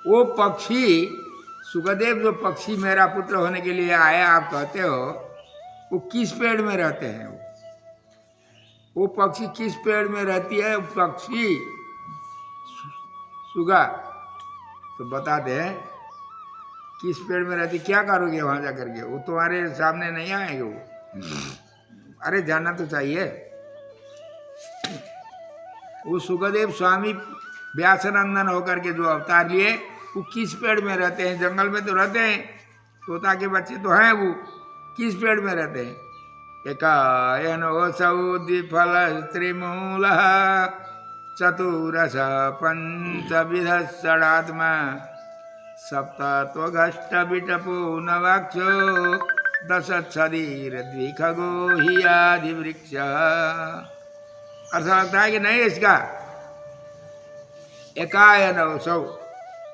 वो पक्षी सुखदेव जो पक्षी मेरा पुत्र होने के लिए आया आप कहते हो, वो किस पेड़ में रहते हैं? वो पक्षी किस पेड़ में रहती है? पक्षी सुगा, तो बता दे किस पेड़ में रहती, क्या करोगे वहां जाकर के? वो तुम्हारे सामने नहीं आएंगे वो। अरे जानना तो चाहिए। वो सुखदेव स्वामी व्यासनंदन होकर के जो अवतार लिए, वो किस पेड़ में रहते हैं? जंगल में तो रहते हैं, तोता के बच्चे तो हैं, वो किस पेड़ में रहते हैं? एकायनोऽसौ द्विफल त्रिमूल चतुरस पंचविध षडात्मा सप्तत्वघष्ट विटपो नवाक्षो दशच्छदीर द्विखगो हि आदि वृक्ष। ऐसा लगता है कि नहीं इसका? एकायनोऽसौ,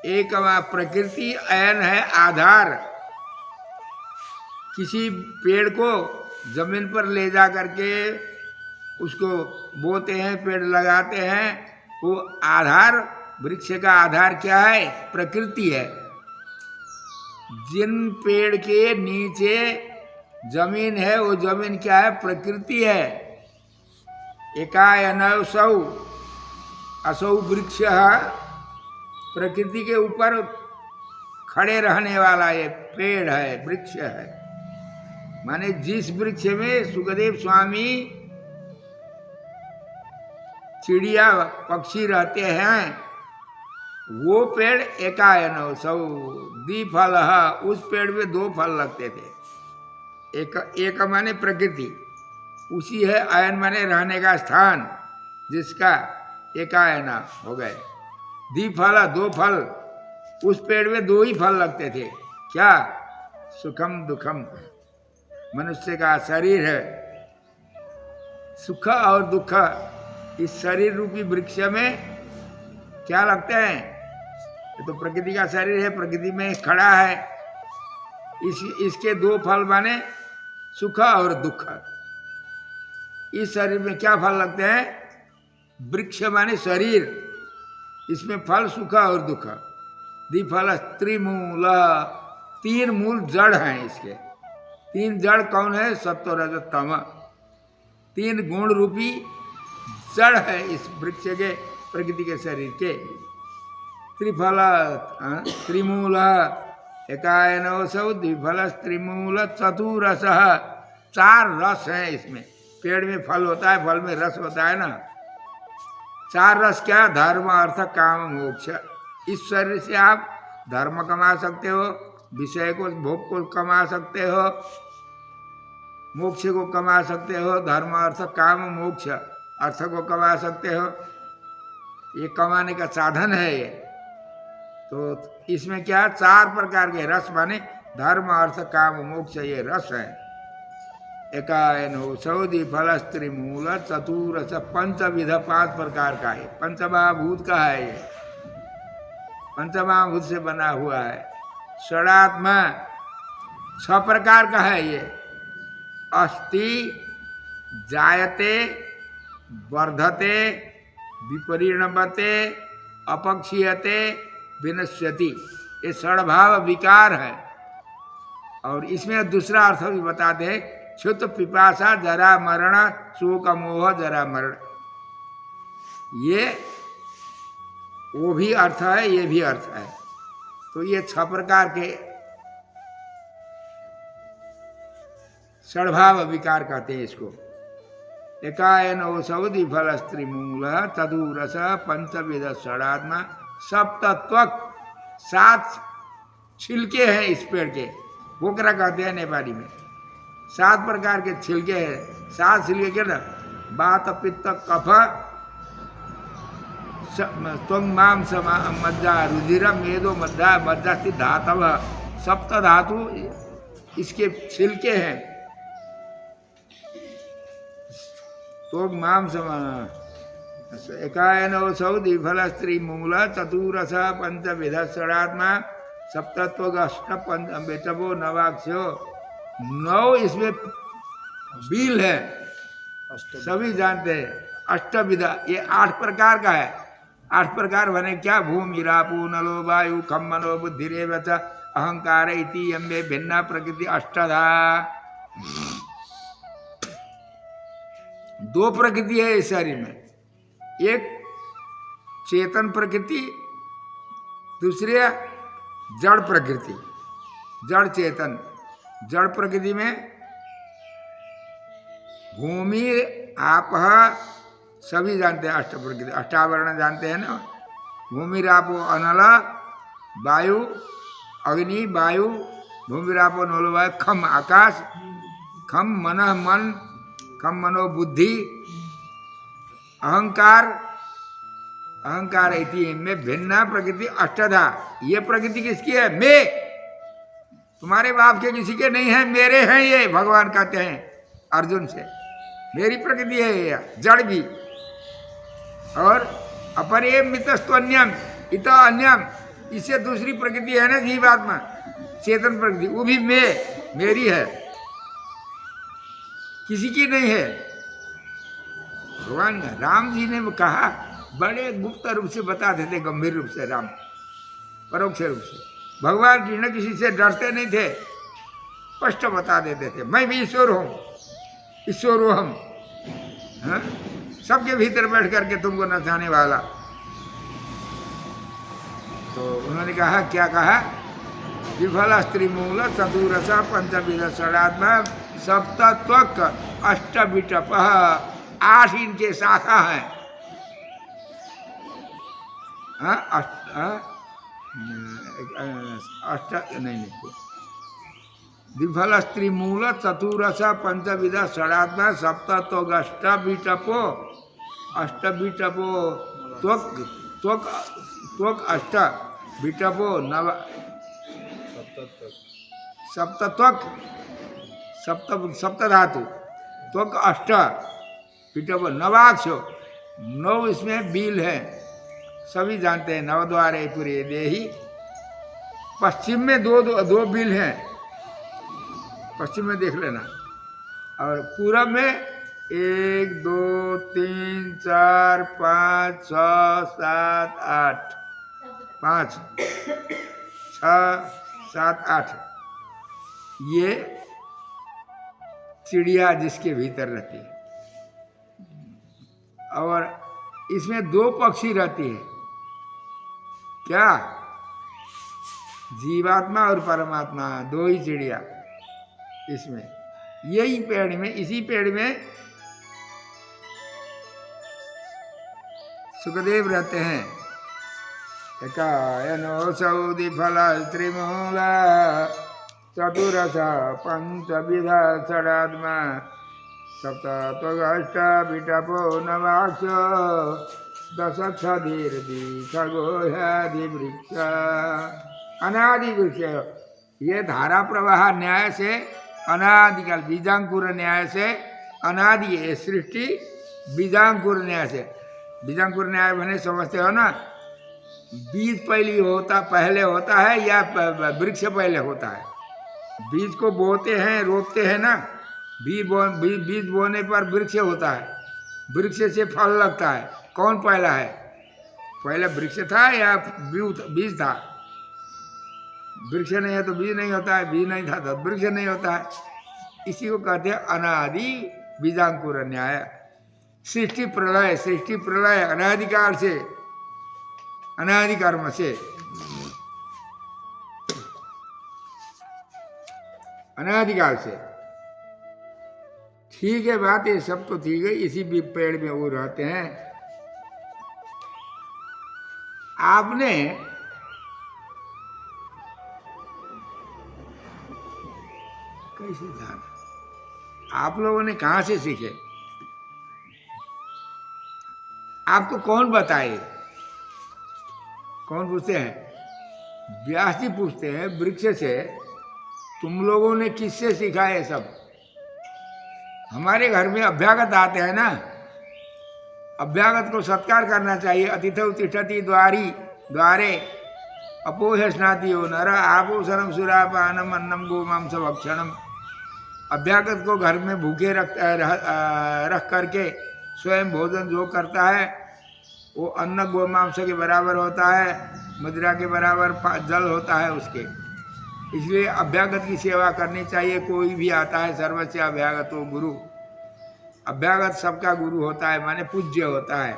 एक प्रकृति, अयन है आधार। किसी पेड़ को जमीन पर ले जा करके उसको बोते हैं, पेड़ लगाते हैं, वो आधार, वृक्ष का आधार क्या है? प्रकृति है। जिन पेड़ के नीचे जमीन है, वो जमीन क्या है? प्रकृति है। एकायनोऽसौ, असौ वृक्ष, प्रकृति के ऊपर खड़े रहने वाला ये पेड़ है, वृक्ष है। माने जिस वृक्ष में सुखदेव स्वामी चिड़िया पक्षी रहते हैं, वो पेड़ एकायनोऽसौ द्विफल, उस पेड़ में दो फल लगते थे। एक माने प्रकृति, उसी है, अयन माने रहने का स्थान, जिसका एकायन हो गए। द्विफल, दो फल, उस पेड़ में दो ही फल लगते थे। क्या? सुखम दुखम, मनुष्य का शरीर है, सुख और दुख, इस शरीर रूपी वृक्ष में क्या लगते हैं? ये तो प्रकृति का शरीर है, प्रकृति में खड़ा है, इसके दो फल माने सुख और दुख। इस शरीर में क्या फल लगते हैं? वृक्ष माने शरीर, इसमें फल सुख और दुख। द्विफल त्रिमूल, तीन मूल जड़ हैं इसके। तीन जड़ कौन है? सत्व रज तम, तीन गुण रूपी जड़ है इस वृक्ष के, प्रकृति के शरीर के। त्रिफल त्रिमूल एकायनोऽसौ द्विफल त्रिमूल चतुरस, चार रस हैं इसमें। पेड़ में फल होता है, फल में रस होता है ना। चार रस क्या? धर्म अर्थ काम मोक्ष। इस शरीर से आप धर्म कमा सकते हो, विषय को, भोग को कमा सकते हो, मोक्ष को कमा सकते हो। धर्म अर्थ काम मोक्ष, अर्थ को कमा सकते हो, ये कमाने का साधन है ये। तो इसमें क्या? चार प्रकार के रस माने धर्म अर्थ काम मोक्ष, ये रस है। एकायनो सौदी फल स्त्री मूल चतुरस पंचविध 5 प्रकार का है। पंचमहाभूत का है ये, पंचमहाभूत से बना हुआ है। षडात्मा 6 प्रकार का है ये। अस्ति, जायते, वर्धते, विपरिणमते, अपक्षीयते, विनश्यति। ये षडभाव विकार है। और इसमें दूसरा अर्थ भी बताते हैं, क्षुत, पिपासा, जरा मरण, शोक मोह, जरा मरण। ये वो भी अर्थ है, ये भी अर्थ है। तो ये 6 प्रकार के षडभाव विकार कहते हैं इसको। एकायनो सौदी फल स्त्री मूल चतुरस पंचविध षडात्मा सप्तत्वक। 7 छिलके हैं इस पेड़ के, बोकरा कहते हैं नेपाली में। 7 प्रकार के छिलके हैं। 7 छिलके के ना, वात पित्त कफ त्वंग मांस मज्जा रुधिर मेदो मज्जा मज्जास्थि धातव। 7 धातु इसके छिलके हैं। त्वंग मांस एकायनो सौदी फल स्त्री मूल चतुरस पंचविध षडात्मा सप्तत्व अष्ट पंच बेटबो नवाक्षो। 9 इसमें बील है, सभी जानते हैं। अष्टविधा ये 8 प्रकार का है। 8 प्रकार बने क्या? भूमि रापो नलो वायु खम मनो बुद्धिरेव च अहंकार इति यम्बे भिन्ना प्रकृति अष्टधा। 2 प्रकृति है इस शरीर में, एक चेतन प्रकृति, दूसरे जड़ प्रकृति। जड़ चेतन। जड़ प्रकृति में भूमि आप सभी जानते हैं। अष्ट प्रकृति, अष्टावरण जानते हैं ना। भूमि रापो अनल वायु अग्नि वायु, भूमि रापो नलो वायु खम आकाश, खम मन मन, खम मनो बुद्धि, अहंकार अहंकार इति में भिन्ना प्रकृति अष्टधा। ये प्रकृति किसकी है? मैं। तुम्हारे बाप के किसी के नहीं है, मेरे हैं ये। भगवान कहते हैं अर्जुन से, मेरी प्रकृति है ये, जड़ भी। और अपरे मितस्त्वन्यम इत अन्यम, इससे दूसरी प्रकृति है ना जीवात्मा, चेतन प्रकृति, वो भी मैं, मेरी है, किसी की नहीं है। भगवान राम जी ने कहा, बड़े गुप्त रूप से बताते थे, गंभीर रूप से, राम परोक्ष रूप से। भगवान कृष्ण किसी से डरते नहीं थे, स्पष्ट बता देते थे, मैं भी ईश्वर हूँ, ईश्वर हूँ हम, हाँ? सबके भीतर बैठ करके तुमको नचाने वाला। तो उन्होंने कहा, क्या कहा? विफल स्त्री मूल चतुरसा पंचविध षडात्मा सप्तत्वक अष्टविटप। 8 इनके शाखा हैं। विफल स्त्री मूल चतुरस पंचविध षडात्मा सप्तत्वक अष्टविटपो। अष्टविटपो त्वक त्वक त्वक अष्ट विटपो नव सप्तत्वक सप्त धातु त्वक अष्ट विटपो नवाक्षो। 9 इसमें बील है, सभी जानते हैं। नवद्वारे पूरे देही। पश्चिम में दो बिल हैं, पश्चिम में देख लेना। और पूरब में 1 2 3 4 5 6 7 8 5 6 7 8 ये चिड़िया जिसके भीतर रहती है। और इसमें 2 पक्षी रहती है, क्या? जीवात्मा और परमात्मा, 2 ही चिड़िया इसमें। यही पेड़ में, इसी पेड़ में सुखदेव रहते हैं। एकायनो सौदि फल त्रिमूला चतुरस पंचविध षडात्मा सप्तत्वक विटपो नवाक्षो दशक्षधीर्दि खगोह्यादि वृक्ष। अनादि वृक्ष। ये धारा प्रवाह न्याय से अनादिकाल बीजांकुर न्याय से अनादि है सृष्टि बीजांकुर न्याय से। बीजांकुर न्याय बने समझते हो ना, बीज पहले होता है या वृक्ष पहले होता है। बीज को बोते हैं रोपते हैं ना, बीज बोने पर वृक्ष होता है, वृक्ष से फल लगता है। कौन पहला है? पहले वृक्ष था या बीज था? वृक्ष नहीं है तो बीज नहीं होता है, बीज नहीं था तो वृक्ष नहीं होता है। इसी को कहते हैं अनादि बीजांकुर न्याय। सृष्टि प्रलय अनादिकाल से, अनादि कर्म से, अनादिकाल से। ठीक है बात, ये सब तो ठीक है। इसी भी पेड़ में वो रहते हैं। आपने कैसे जाना? आप लोगों ने कहां से सीखे? आपको कौन बताए? कौन पूछते हैं? व्यास जी पूछते हैं वृक्ष से, तुम लोगों ने किससे सीखा ये सब? हमारे घर में अभ्यागत आते हैं ना, अभ्यागत को सत्कार करना चाहिए। अतिथौ तिष्ठति द्वारे अपोह स्नाति नर आपोषणम सुरापानम अन्नम गोमांस भक्षणम। अभ्यागत को घर में भूखे रख करके स्वयं भोजन जो करता है वो अन्न गोमांस के बराबर होता है, मदिरा के बराबर जल होता है उसके। इसलिए अभ्यागत की सेवा करनी चाहिए। कोई भी आता है सर्वस्य अभ्यागतो गुरु। अभ्यागत सबका गुरु होता है, माने पूज्य होता है।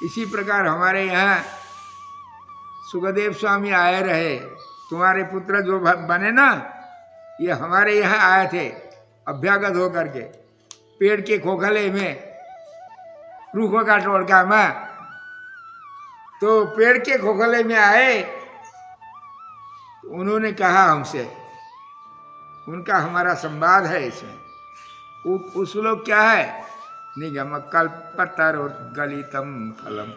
इसी प्रकार हमारे यहाँ सुखदेव स्वामी आए रहे, तुम्हारे पुत्र जो बने ना, ये हमारे यहाँ आए थे अभ्यागत होकर के, पेड़ के खोखले में, रूखों का टोड़का में। तो पेड़ के खोखले में आए, उन्होंने कहा हमसे, उनका हमारा संवाद है इसमें। उस लोग क्या है? निगम कल्पतरोर्गलितम फलम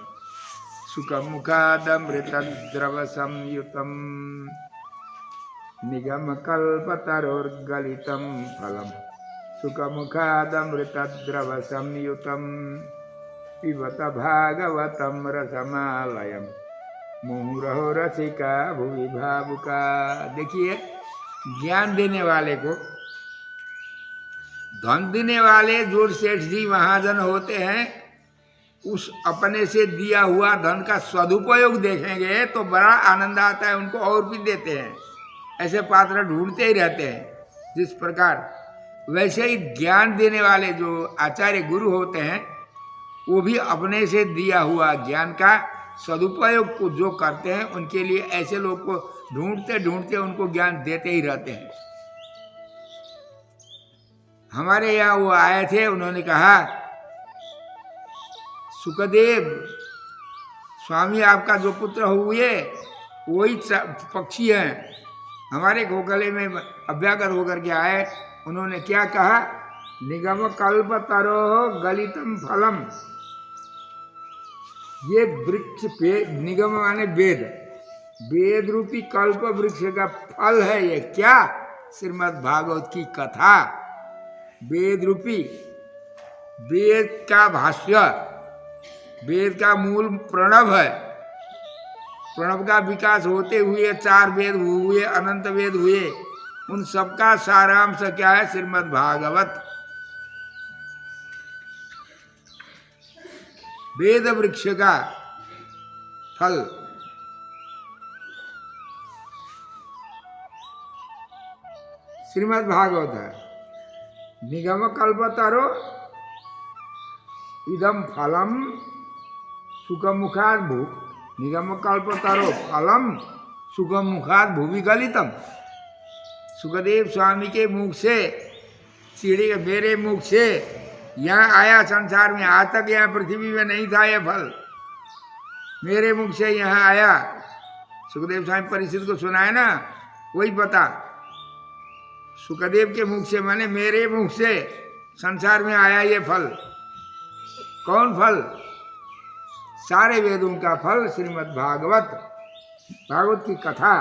सुखमुखादमृत द्रव संयुतम। निगम कल्पतरोर्गलितम फलम सुखमुखादमृत द्रव संयुतम। पिबत भागवतम रसमालयम मुहुरहो रसिका भुवि भावुका। देखिए, ज्ञान देने वाले को, धन देने वाले जो सेठ जी महाजन होते हैं, उस अपने से दिया हुआ धन का सदुपयोग देखेंगे तो बड़ा आनंद आता है, उनको और भी देते हैं। ऐसे पात्र ढूंढते ही रहते हैं। जिस प्रकार वैसे ही ज्ञान देने वाले जो आचार्य गुरु होते हैं, वो भी अपने से दिया हुआ ज्ञान का सदुपयोग को जो करते हैं, उनके लिए ऐसे लोग को ढूंढते ढूंढते उनको ज्ञान देते ही रहते हैं। हमारे यहाँ वो आए थे, उन्होंने कहा, सुखदेव स्वामी आपका जो पुत्र हुए वही पक्षी हैं। हमारे खोखले में अभ्यागत होकर के आए। उन्होंने क्या कहा? निगम कल्पतरोः गलितम फलम। ये वृक्ष पे, निगम माने वेद, वेद रूपी कल्प वृक्ष का फल है ये। क्या? श्रीमद् भागवत की कथा। वेद रूपी, वेद का भाष्य, वेद का मूल प्रणव है। प्रणव का विकास होते हुए 4 वेद हुए, अनंत वेद हुए। उन सबका सारांश क्या है? श्रीमद् भागवत। वेद वृक्ष का फल। श्रीमद् भागवत है। निगम कल्पतरो इदम फलम सुखमुखाद भू। निगम कल्पतरो फलम सुखमुखाद भूवि गलितम। सुखदेव स्वामी के मुख से, सीढ़ी के मेरे मुख से यहाँ आया संसार में। आज तक यहाँ पृथ्वी में नहीं था ये फल, मेरे मुख से यहाँ आया। सुखदेव स्वामी परिषद को सुनाए ना, वही पता। सुखदेव के मुख से माने मेरे मुख से संसार में आया ये फल। कौन फल? सारे वेदों का फल, श्रीमद् भागवत, भागवत की कथा।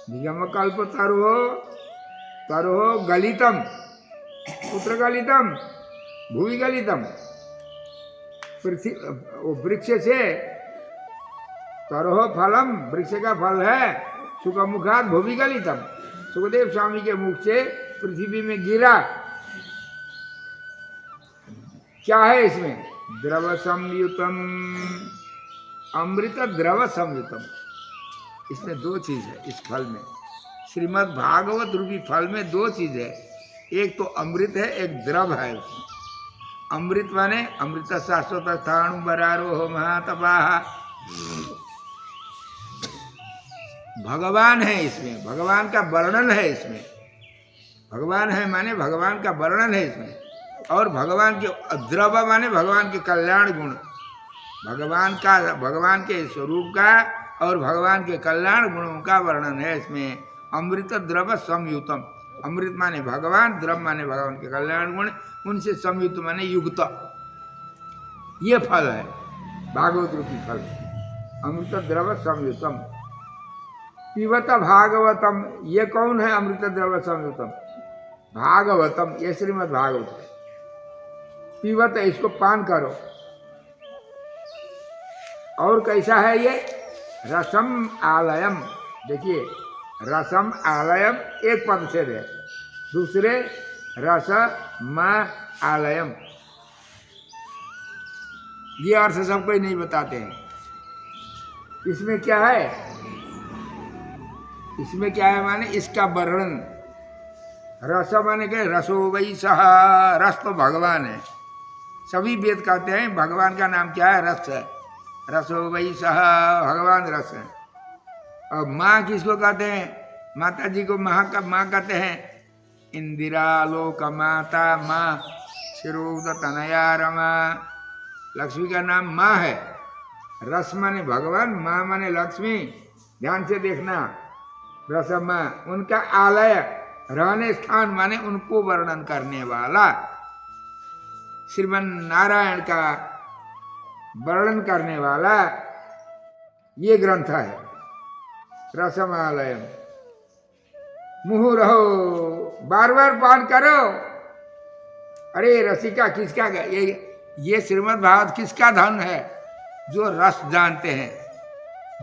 निगम कल्पतरो तरो गलितम, कुत्र गलितम, भूमि गलितम, पृथ्वी वृक्ष से, तरो फलम, वृक्ष का फल है, सुखमुखात भूमि गलितम, सुखदेव स्वामी के मुख से पृथ्वी में गिरा। क्या है इसमें? द्रव संयुतम, अमृत द्रव संयुतम। इसमें दो चीज है इस फल में, श्रीमद् भागवत रूपी फल में दो चीज है, एक तो अमृत है, एक द्रव है उसमें। अमृत माने अमृत शाश्वत स्थाणु बरारो महातपाह, भगवान है इसमें, भगवान का वर्णन है इसमें, भगवान है माने भगवान का वर्णन है इसमें। और भगवान के द्रव माने भगवान के कल्याण गुण, भगवान के स्वरूप का और भगवान के कल्याण गुणों का वर्णन है इसमें। अमृत द्रव संयुतम, अमृत माने भगवान, द्रव माने भगवान के कल्याण गुण, उनसे संयुक्त माने युक्त। ये फल है भागवत रूपी फल, अमृत द्रव संयुतम। पिबत भागवतम, ये कौन है अमृत द्रव संयुतम? भागवतम, ये श्रीमद् भागवत है। पिबत, इसको पान करो। और कैसा है ये? रसम आलयम, देखिए रसम आलयम एक पद से है, दूसरे रस म आलयम, ये अर्थ सबको ही नहीं बताते हैं। इसमें क्या है? इसमें क्या है माने इसका वर्णन। रस माने के रसो वही सह, रस तो भगवान है, सभी वेद कहते हैं भगवान का नाम क्या है? रस है। रसो वही सह, भगवान रस है। और माँ किसको कहते हैं? माता जी को माँ कहते हैं। इंदिरा लोक माता माँ, शिरोद तनया रमा, लक्ष्मी का नाम माँ है। रस माने भगवान, माँ माने लक्ष्मी। ध्यान से देखना, रस माँ, उनका आलय, रहने स्थान माने उनको वर्णन करने वाला, श्रीमन नारायण का वर्णन करने वाला ये ग्रंथ है रसमालयम। मुँह रहो, बार बार पान करो। अरे रसिका किसका, ये श्रीमद् भागवत किसका धन है? जो रस जानते हैं।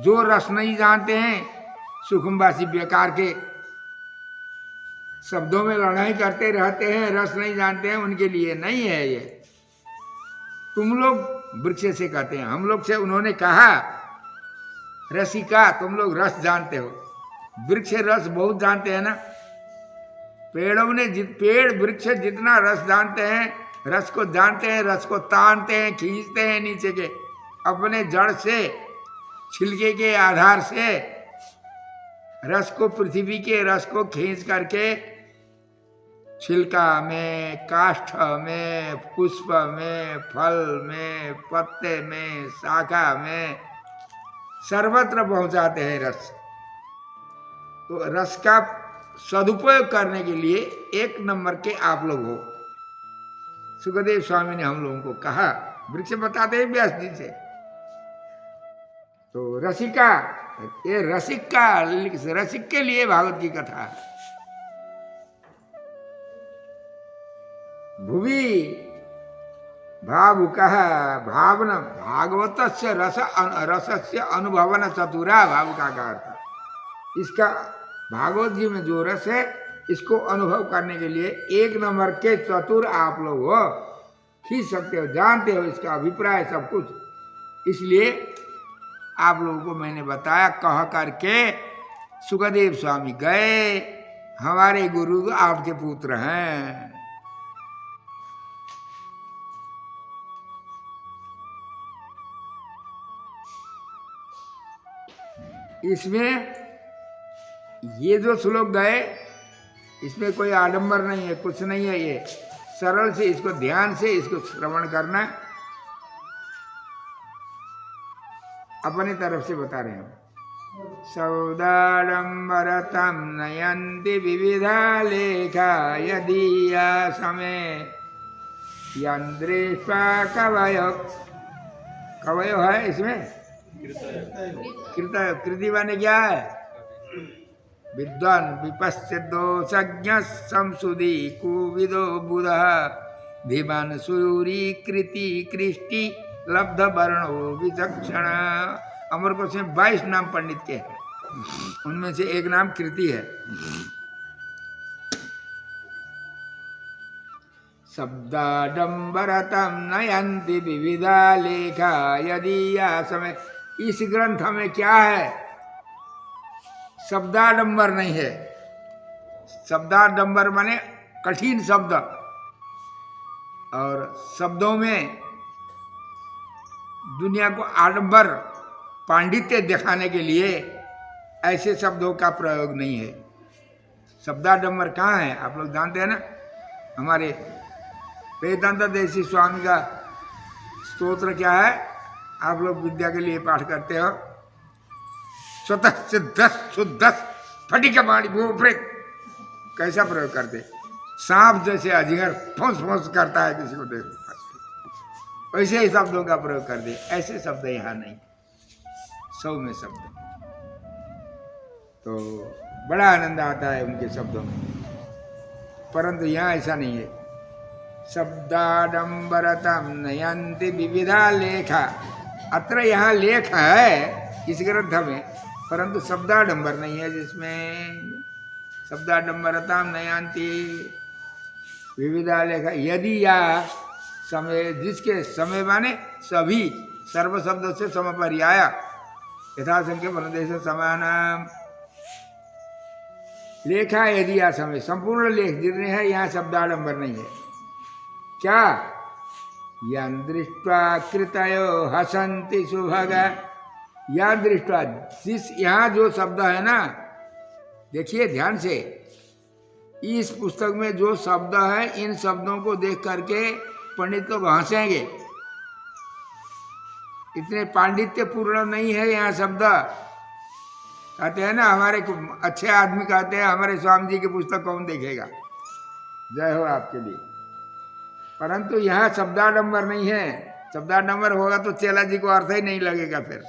जो रस नहीं जानते हैं, सुखमवासी बेकार के शब्दों में लड़ाई करते रहते हैं, रस नहीं जानते हैं, उनके लिए नहीं है ये। तुम लोग वृक्ष से कहते हैं, हम लोग से उन्होंने कहा रसिका, तुम लोग रस जानते हो। वृक्ष रस बहुत जानते हैं ना। पेड़ों ने पेड़ वृक्ष जितना रस जानते हैं, रस को जानते हैं, रस को तानते हैं, खींचते हैं नीचे के अपने जड़ से, छिलके के आधार से रस को, पृथ्वी के रस को खींच करके छिलका में, काष्ठ में, पुष्प में, फल में, पत्ते में, शाखा में, सर्वत्र पहुंचाते हैं रस। तो रस का सदुपयोग करने के लिए एक नंबर के आप लोग हो। सुखदेव स्वामी ने हम लोगों को कहा, वृक्ष बताते हैं व्यास जी से। तो रसिका, ये रसिक का, रसिक के लिए भागवत की कथा है। भुवि भावुक भावना भागवत से रसस्य अनुभवन चतुरा, भावुका का अर्थ। इसका भागवत जी में जो रस है, इसको अनुभव करने के लिए एक नंबर के चतुर आप लोग हो, खींच सकते हो, जानते हो इसका अभिप्राय सब कुछ। इसलिए आप लोगों को मैंने बताया, कह करके सुखदेव स्वामी गए, हमारे गुरु आपके पुत्र हैं। इसमें ये जो श्लोक गए, इसमें कोई आडंबर नहीं है, कुछ नहीं है। ये सरल से इसको ध्यान से इसको श्रवण करना, अपने तरफ से बता रहे हैं। सौदाडंबरतम नयन्ति विविधा लेखा यदीया समय यंद्रेष्वा कवयो, कवयो है इसमें कृति माने क्या है? विद्वान विपश्चिदो सज्ञ संसुदी कुविदो बुधः धीमान सूरी कृति कृष्टि लब्ध वर्णो विचक्षण। अमरकोश में 22 नाम पंडित के हैं, उनमें से एक नाम कृति है। शब्दाडंबरतम नयन्ति विविधा लेखा यदि या समय। इस ग्रंथ में क्या है? शब्दाडंबर नहीं है। शब्दाडंबर माने कठिन शब्द, और शब्दों में दुनिया को आडंबर पांडित्य दिखाने के लिए ऐसे शब्दों का प्रयोग नहीं है। शब्दाडंबर कहाँ है? आप लोग जानते हैं ना, हमारे वेदांत देशी स्वामी का स्तोत्र क्या है? आप लोग विद्या के लिए पाठ करते हो। स्वतः सिद्ध शुद्ध फटिक बाणी भूप्रेत। कैसा प्रयोग करते? सांप जैसे अजगर फौस फौस करता है किसी को देख, वैसे ही शब्दों का प्रयोग कर दे। ऐसे शब्द यहाँ नहीं, 100 में शब्द। तो बड़ा आनंद आता है उनके शब्दों में, परंतु यहाँ ऐसा नहीं है। शब्दाडंबरतम नयन्ति विविधा लेखा। अत्र यहाँ लेख है इस ग्रंथ में, परंतु शब्दाडंबर नहीं है जिसमें। शब्दाडंबरतम नयन्ति विविधा लेखा यदि या समय, जिसके समय माने सभी, सर्व शब्द से सम पर्याय यथासंख्य वनदेश समान। लेखा यदि या समय, संपूर्ण लेख जितने हैं यहाँ शब्दाडंबर नहीं है। क्या? यं दृष्ट्वा कृतयो हसन्ति सुभगा। या दृष्ट्वा, जिस यहाँ जो शब्द है ना, देखिए ध्यान से, इस पुस्तक में जो शब्द है, इन शब्दों को देख करके पंडित लोग हंसेंगे। इतने पांडित्य पूर्ण नहीं है यहाँ शब्द। कहते हैं ना, हमारे अच्छे आदमी कहते हैं हमारे स्वामी जी की पुस्तक कौन देखेगा। जय हो आपके लिए। परंतु यहाँ शब्दाडंबर नहीं है। शब्दाडंबर होगा तो चेला जी को अर्थ ही नहीं लगेगा फिर।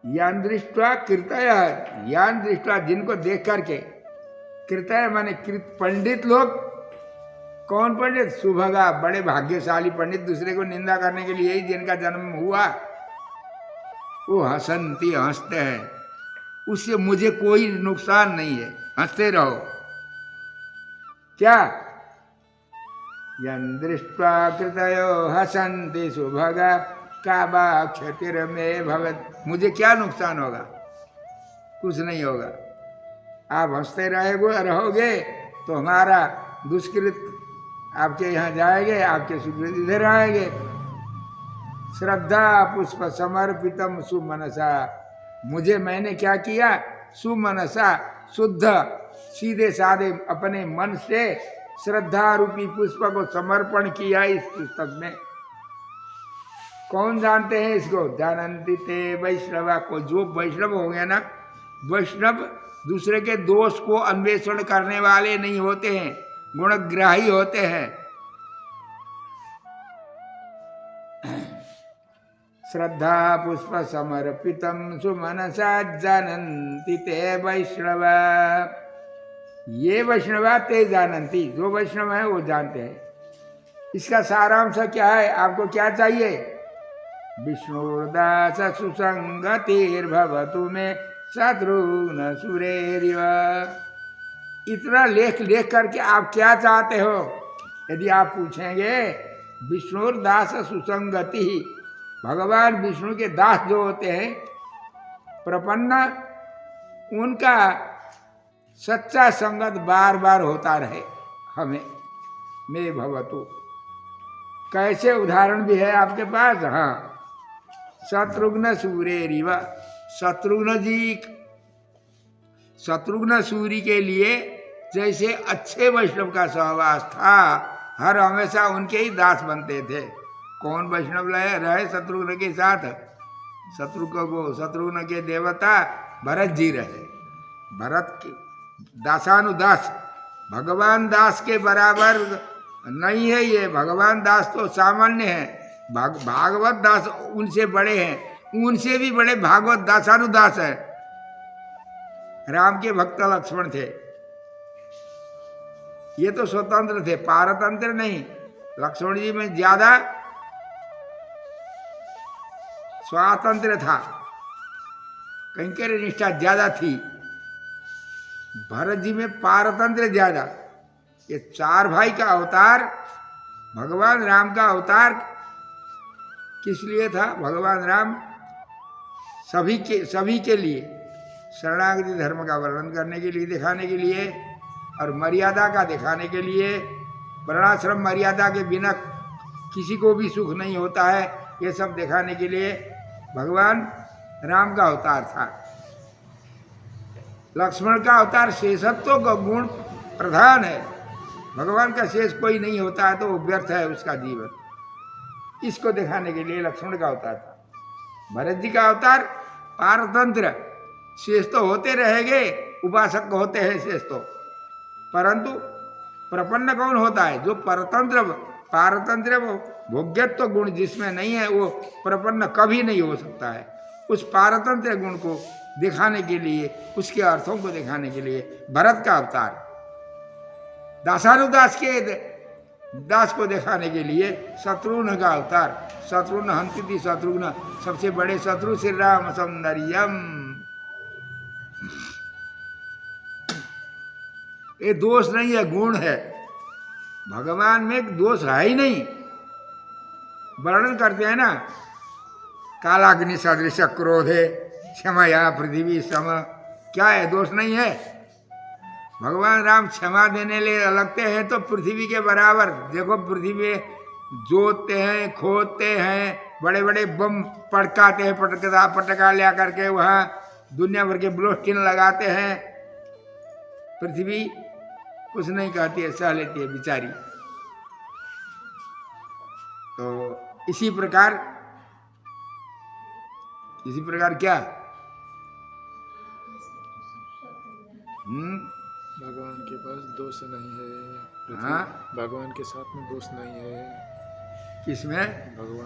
यान दृष्टवा कृतय, यान दृष्टवा जिनको देख करके, कृतय माने पंडित लोग। कौन पंडित? सुभगा, बड़े भाग्यशाली पंडित, दूसरे को निंदा करने के लिए ही जिनका जन्म हुआ, वो हसंती, हंसते हैं। उससे मुझे कोई नुकसान नहीं है, हंसते रहो। क्या? यं दृष्ट्वा कृतयो हसन्ति सुभगा का बा क्षतिर्मे भवत्। मुझे क्या नुकसान होगा? कुछ नहीं होगा। आप हंसते रहोगे तो हमारा दुष्कृत आपके यहाँ जाएंगे, आपके सुकृत इधर आएंगे। श्रद्धा पुष्प समर्पितम सुमनसा। मुझे मैंने क्या किया? सुमनसा, शुद्ध सीधे साधे अपने मन से श्रद्धा रूपी पुष्प को समर्पण किया इस पुस्तक में। कौन जानते हैं इसको? जानन्ति ते वैष्णवा को। जो वैष्णव हो गया ना, वैष्णव दूसरे के दोष को अन्वेषण करने वाले नहीं होते हैं, गुणग्राही होते हैं। श्रद्धा पुष्प समर्पितम सुमनसा जानन्ति ते वैष्णवा। ये वैष्णवा ते जानन्ति, जो वैष्णव है वो जानते हैं। इसका सारांश क्या है? आपको क्या चाहिए? विष्णुर्दास सुसंगतिर्भवतु मे शत्रुघ्न सुरेरिव। इतना लेख करके आप क्या चाहते हो? यदि आप पूछेंगे, विष्णुर्दास सुसंगति, भगवान विष्णु के दास जो होते हैं प्रपन्न, उनका सच्चा संगत बार बार होता रहे हमें। मे भवतु, कैसे उदाहरण भी है आपके पास? हाँ, शत्रुघ्न सूरेरिव। शत्रुघ्न सूरी के लिए जैसे अच्छे वैष्णव का सहवास था, हर हमेशा उनके ही दास बनते थे। कौन वैष्णव रहे शत्रुघ्न के साथ? शत्रुघ्न के देवता भरत जी रहे। भरत के दासानुदास, भगवान दास के बराबर नहीं है ये। भगवान दास तो सामान्य है, भागवत दास उनसे बड़े हैं, उनसे भी बड़े भागवत दासानुदास है। राम के भक्त लक्ष्मण थे। ये तो स्वतंत्र थे, पारतंत्र नहीं। लक्ष्मण जी में ज्यादा स्वातंत्र था, कैंकर्य निष्ठा ज्यादा थी। भरत जी में पारतंत्र ज्यादा। ये चार भाई का अवतार, भगवान राम का अवतार किस लिए था? भगवान राम सभी के लिए शरणागति धर्म का वर्णन करने के लिए, दिखाने के लिए, और मर्यादा का दिखाने के लिए। वर्णाश्रम मर्यादा के बिना किसी को भी सुख नहीं होता है, ये सब दिखाने के लिए भगवान राम का अवतार था। लक्ष्मण का अवतार शेषत्व का गुण प्रधान है। भगवान का शेष कोई नहीं होता है तो वो व्यर्थ है उसका जीवन। इसको दिखाने के लिए लक्ष्मण का अवतार था। भरत जी का अवतार पारतंत्र, शेष तो होते रहेंगे, उपासक होते हैं शेष तो, परंतु प्रपन्न कौन होता है? जो परतंत्र पारतंत्र भोग्यत्व गुण जिसमें नहीं है वो प्रपन्न कभी नहीं हो सकता है। उस पारतंत्र गुण को दिखाने के लिए, उसके अर्थों को दिखाने के लिए भरत का अवतार। दासानुदास के दास को दिखाने के लिए शत्रुघ्न का अवतार। शत्रुघ्न हंति शत्रुघ्न, सबसे बड़े शत्रु श्री राम सौंदर्यम। ये दोष नहीं है, गुण है। भगवान में दोष है ही नहीं। वर्णन करते हैं ना, कालाग्नि सदृश क्रोधे क्षमया पृथ्वी सम। क्या है? दोष नहीं है। भगवान राम क्षमा देने लिए लगते हैं तो पृथ्वी के बराबर। देखो पृथ्वी में जोतते हैं, खोदते हैं, बड़े बड़े बम पटकाते हैं, पटका लिया करके वहाँ दुनिया भर के ब्लोस्टिन लगाते हैं। पृथ्वी कुछ नहीं कहती है, सह लेती है बेचारी। तो इसी प्रकार क्या? भगवान के पास दोष नहीं है। हाँ, भगवान के साथ में दोष नहीं है। किसमें?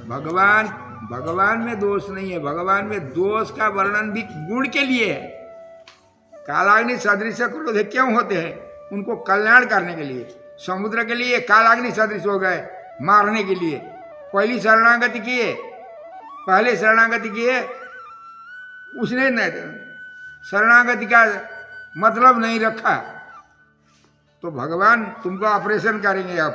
भगवान भगवान में दोष नहीं है। भगवान में दोष का वर्णन भी गुण के लिए है। कालाग्नि सदृश क्रोध क्यों होते हैं? उनको कल्याण करने के लिए। समुद्र के लिए कालाग्नि सदृश हो गए, मारने के लिए। पहले शरणागति किए, उसने शरणागति का मतलब नहीं रखा तो भगवान तुमको ऑपरेशन करेंगे। अब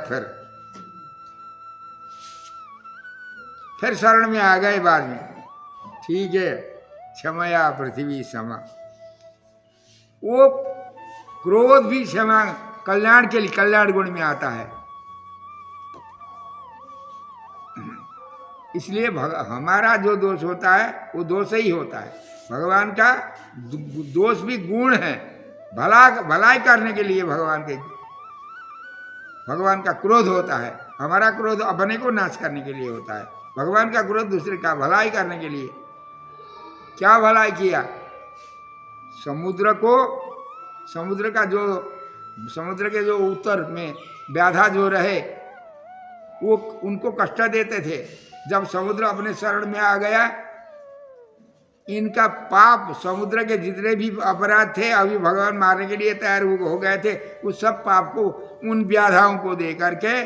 फिर शरण में आ गए बाद में। ठीक है, क्षमया पृथ्वी समा। वो क्रोध भी क्षमा कल्याण के लिए, कल्याण गुण में आता है। इसलिए हमारा जो दोष होता है वो दोष ही होता है। भगवान का दोष भी गुण है, भलाई करने के लिए। भगवान का क्रोध होता है। हमारा क्रोध अपने को नाश करने के लिए होता है। भगवान का क्रोध दूसरे का भलाई करने के लिए। क्या भलाई किया? समुद्र के जो उत्तर में व्याधा जो रहे वो उनको कष्ट देते थे। जब समुद्र अपने शरण में आ गया, इनका पाप, समुद्र के जितने भी अपराध थे अभी भगवान मारने के लिए तैयार हो गए थे, उस सब पाप को उन व्याधाओं को दे करके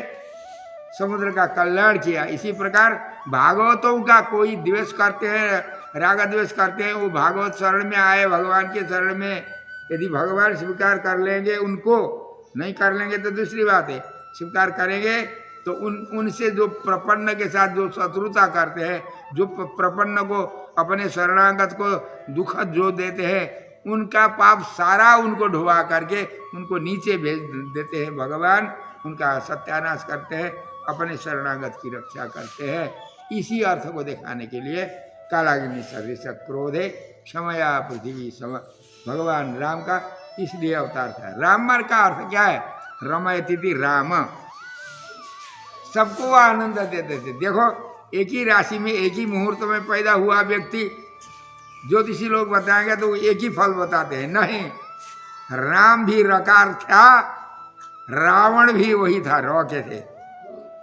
समुद्र का कल्याण किया। इसी प्रकार भागवतों का कोई द्वेष करते हैं, राग द्वेष करते हैं, वो भागवत शरण में आए, भगवान के शरण में। यदि भगवान स्वीकार कर लेंगे उनको, नहीं कर लेंगे तो दूसरी बात है। स्वीकार करेंगे तो उनसे जो प्रपन्न के साथ जो शत्रुता करते हैं, जो प्रपन्न को, अपने शरणागत को दुखद जो देते हैं, उनका पाप सारा उनको ढुआ करके उनको नीचे भेज देते हैं भगवान। उनका सत्यानाश करते हैं, अपने शरणागत की रक्षा करते हैं। इसी अर्थ को दिखाने के लिए कालाग्नि सदृश क्रोधे क्षमया पृथ्वी सम। भगवान राम का इसलिए अवतार था। रामर का अर्थ क्या है? रमयति राम, सबको आनंद देते थे। देखो, एक ही राशि में एक ही मुहूर्त में पैदा हुआ व्यक्ति, ज्योतिषी लोग बताएंगे तो एक ही फल बताते हैं। नहीं, राम भी रकार था, रावण भी वही था, रौ के थे।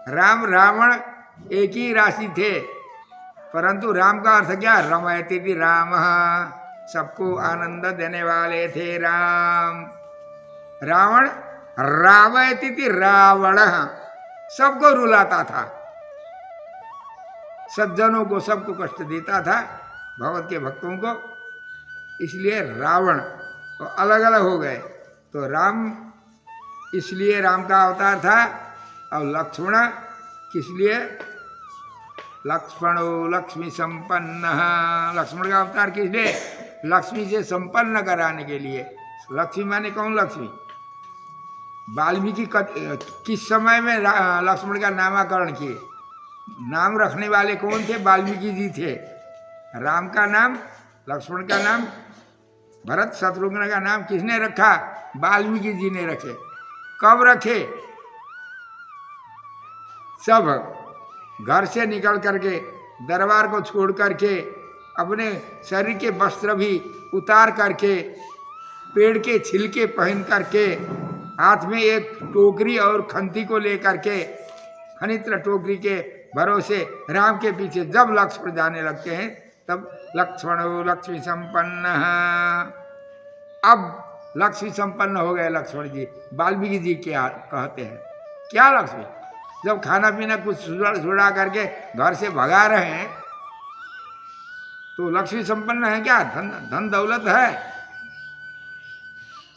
राम रावण एक ही राशि थे, परंतु राम का अर्थ क्या? रमयति राम, सबको आनंद देने वाले थे राम। रावण रावयति थी रावण, सबको रुलाता था, सज्जनों को सबको कष्ट देता था, भगवत के भक्तों को, इसलिए रावण तो अलग अलग हो गए। तो राम इसलिए राम का अवतार था, और लक्ष्मण किस लिए? लक्ष्मणो लक्ष्मी संपन्न, लक्ष्मण का अवतार किस लिए? लक्ष्मी से संपन्न कराने के लिए। लक्ष्मी माने कौन लक्ष्मी? वाल्मीकि किस समय में लक्ष्मण का नामकरण किए? नाम रखने वाले कौन थे? वाल्मीकि जी थे। राम का नाम, लक्ष्मण का नाम, भरत शत्रुघ्न का नाम किसने रखा? वाल्मीकि जी ने रखे। कब रखे? सब घर से निकल करके, दरबार को छोड़ करके, अपने शरीर के वस्त्र भी उतार करके, पेड़ के छिलके पहन करके, हाथ में एक टोकरी और खंती को लेकर के, खनित्र टोकरी के भरोसे राम के पीछे जब लक्ष्मण जाने लगते हैं, तब लक्ष्मणो लक्ष्मी संपन्न। अब लक्ष्मी संपन्न हो गए लक्ष्मण जी। वाल्मीकि जी क्या कहते हैं? क्या लक्ष्मी? जब खाना पीना कुछ सुड़ा करके घर से भगा रहे हैं, तो लक्ष्मी संपन्न है क्या? धन दौलत है।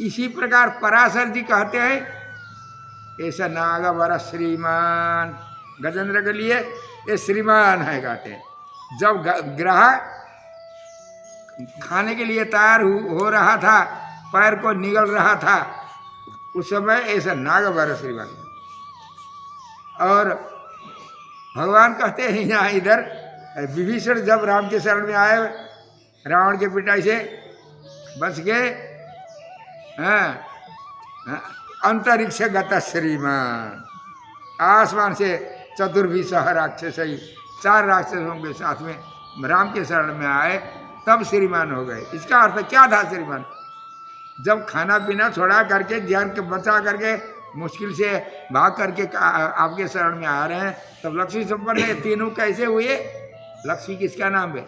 इसी प्रकार पराशर जी कहते हैं, ऐसा नागवर श्रीमान, गजेंद्र के लिए ये श्रीमान है कहते हैं। जब ग्राह खाने के लिए तैयार हो रहा था, पैर को निगल रहा था, उस समय ऐसा नागवर श्रीमान। और भगवान कहते हैं यहाँ इधर, विभीषण जब राम के शरण में आए, रावण के पिटाई से बच गए, अंतरिक्ष गत श्रीमान, आसमान से चतुर्भिषः राक्षसई, 4 राक्षसों के साथ में राम के शरण में आए, तब श्रीमान हो गए। इसका अर्थ क्या था श्रीमान? जब खाना पीना छोड़ा करके, जान के बचा करके, मुश्किल से भाग करके आपके शरण में आ रहे हैं, तब लक्ष्मी संपन्न है। तीनों कैसे हुए? लक्ष्मी किसका नाम है?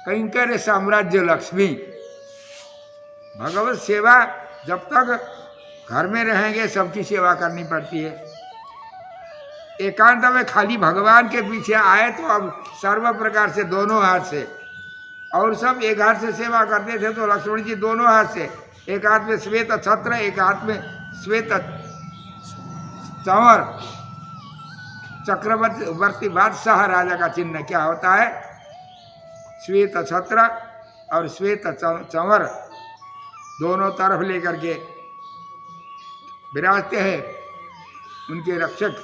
कैंकर साम्राज्य लक्ष्मी। भगवत सेवा जब तक घर में रहेंगे, सबकी सेवा करनी पड़ती है। एकांत में खाली भगवान के पीछे आए तो अब सर्व प्रकार से दोनों हाथ से, और सब एक हाथ से सेवा करते थे, तो लक्ष्मण जी दोनों हाथ से, एक हाथ में श्वेत छत्र, एक हाथ में श्वेत चंवर, चक्रवर्ती बादशाह राजा का चिन्ह क्या होता है? श्वेत छत्र और श्वेत चंवर दोनों तरफ लेकर के विराजते हैं उनके रक्षक।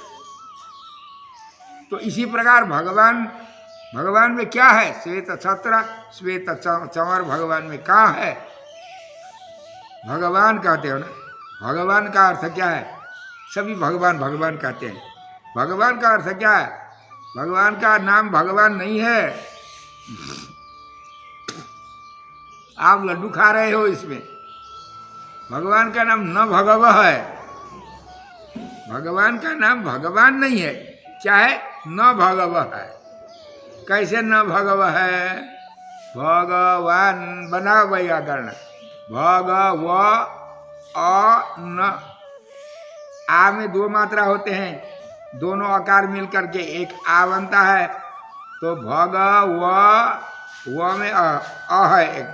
तो इसी प्रकार भगवान में क्या है? श्वेत छत्र श्वेत चंवर भगवान में कहाँ है? भगवान कहते हो ना, भगवान का अर्थ क्या है? सभी भगवान भगवान कहते हैं। भगवान का अर्थ क्या है? भगवान का नाम भगवान नहीं है। आप लड्डू खा रहे हो, इसमें भगवान का नाम न भगव है। भगवान का नाम भगवान नहीं है। क्या है? न भगव है। कैसे न भगव है? भगवान बना व्याकरण, भगव अ न, आ में 2 मात्रा होते हैं, दोनों आकार मिल करके एक आ बनता है। तो व में अ है एक,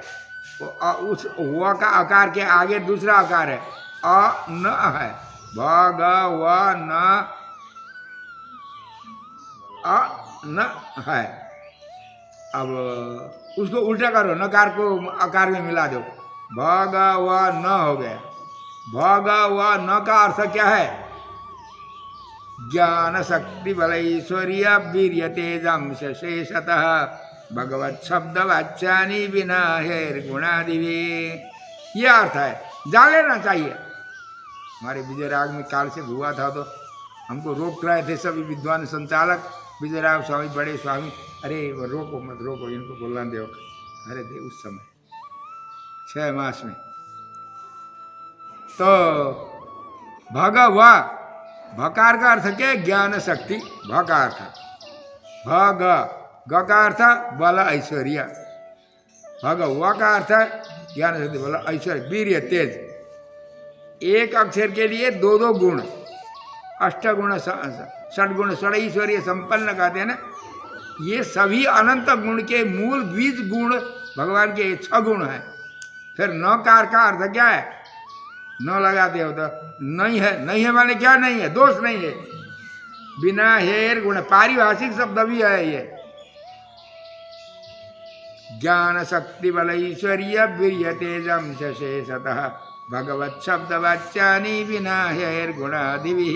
उस व का आकार के आगे दूसरा आकार है, अ न है, भगवन अ न है। अब उसको उल्टा करो, नकार को आकार में मिला दो, भगवन हो गया। भगवन का अर्थ क्या है? ज्ञान शक्ति बल ऐश्वर्य वीर्य तेजंश शेषतः भगवत शब्द वाच्यानि बिना हेर गुणादिवे, यह अर्थ है। जान लेना चाहिए। हमारे विजय राग में काल से हुआ था, तो हमको रोक रहे थे सभी विद्वान संचालक, विजय राग स्वामी, बड़े स्वामी, अरे रोको मत रोको, इनको बोलना दो। अरे दे उस समय 6 मास में तो भगवा, भकार का अर्थ क्या है? ज्ञान शक्ति। भ का अर्थ भग, ग का अर्थ बल ऐश्वर्य, भगवा का अर्थ है ज्ञान शक्ति, बोला ऐश्वर्य, वीर्य, तेज। एक अक्षर के लिए दो दो गुण, अष्टगुण, षडगुण, षडईश्वरीय संपन्न कहते हैं ना। ये सभी अनंत गुण के मूल बीज गुण भगवान के 6 गुण हैं। फिर नकार का अर्थ क्या है? न लगाते हो तो नहीं है, नहीं है माने क्या नहीं है? दोष नहीं है। बिना हेर गुण, पारिभाषिक शब्द भी है ये। ज्ञान शक्ति बल ऐश्वर्य वीर्य तेजम शेषतः भगवत शब्द वाच्यानि बिना हेर गुणादिभि।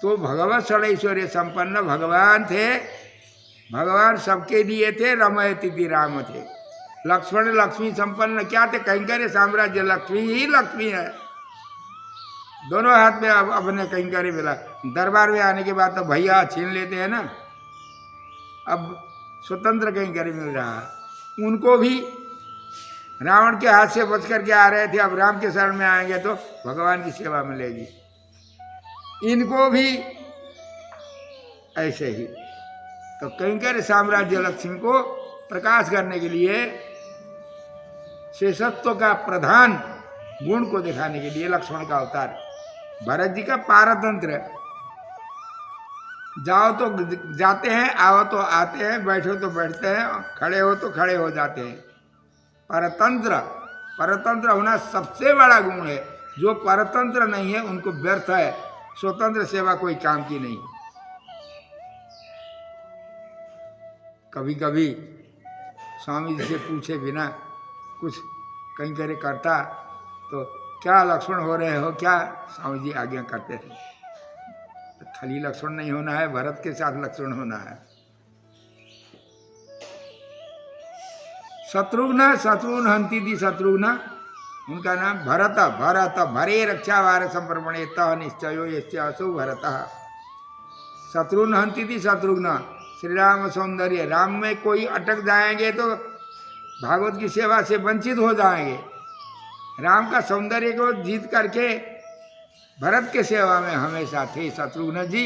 तो भगवत षडैश्वर्य संपन्न भगवान थे। भगवान सबके लिए थे, रमयति राम थे। लक्ष्मण लक्ष्मी संपन्न क्या थे? कैंकर्य साम्राज्य, लक्ष्मी ही लक्ष्मी है। दोनों हाथ में अब अपने कैंकर्य मिला। दरबार में आने के बाद तो भैया छीन लेते हैं ना, अब स्वतंत्र कैंकर्य मिल रहा है। उनको भी रावण के हाथ से बच करके आ रहे थे, अब राम के शरण में आएंगे तो भगवान की सेवा मिलेगी। इनको भी ऐसे ही। तो कैंकर्य साम्राज्य लक्ष्मी को प्रकाश करने के लिए, शेषत्व का प्रधान गुण को दिखाने के लिए लक्ष्मण का अवतार। भरत जी का पारतंत्र, जाओ तो जाते हैं, आओ तो आते हैं, बैठो तो बैठते हैं, खड़े हो तो खड़े हो जाते हैं। परतंत्र, परतंत्र होना सबसे बड़ा गुण है। जो परतंत्र नहीं है उनको व्यर्थ है, स्वतंत्र सेवा कोई काम की नहीं। कभी कभी स्वामी जी से पूछे बिना कुछ कैंकर्य करता तो क्या लक्ष्मण हो रहे हो क्या? स्वामी जी आज्ञा करते थे, खाली लक्ष्मण नहीं होना है, भरत के साथ लक्ष्मण होना है। शत्रुघ्न, शत्रुघ्न हंती थी शत्रुघ्न, उनका नाम भरत। भरत भरे रक्षा वार संप्रमणे तह निश्चयो यस्य असौ भरत। शत्रुघ्न हंती थी शत्रुघ्न। श्री राम सौंदर्य, राम में कोई अटक जाएंगे तो भागवत की सेवा से वंचित हो जाएंगे। राम का सौंदर्य को जीत करके भरत के सेवा में हमेशा थे शत्रुघ्न जी,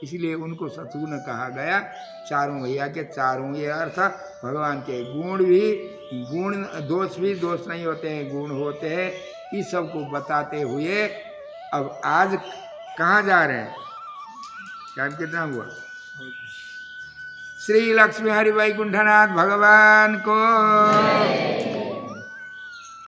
इसलिए उनको शत्रुघ्न कहा गया। चारों भैया के चारों ये अर्थ, भगवान के गुण भी, गुण दोष भी दोष नहीं होते हैं, गुण होते हैं। इस सब को बताते हुए अब आज कहाँ जा रहे हैं? टाइम कितना हुआ? श्री लक्ष्मी हरि वैकुंठनाथ भगवान को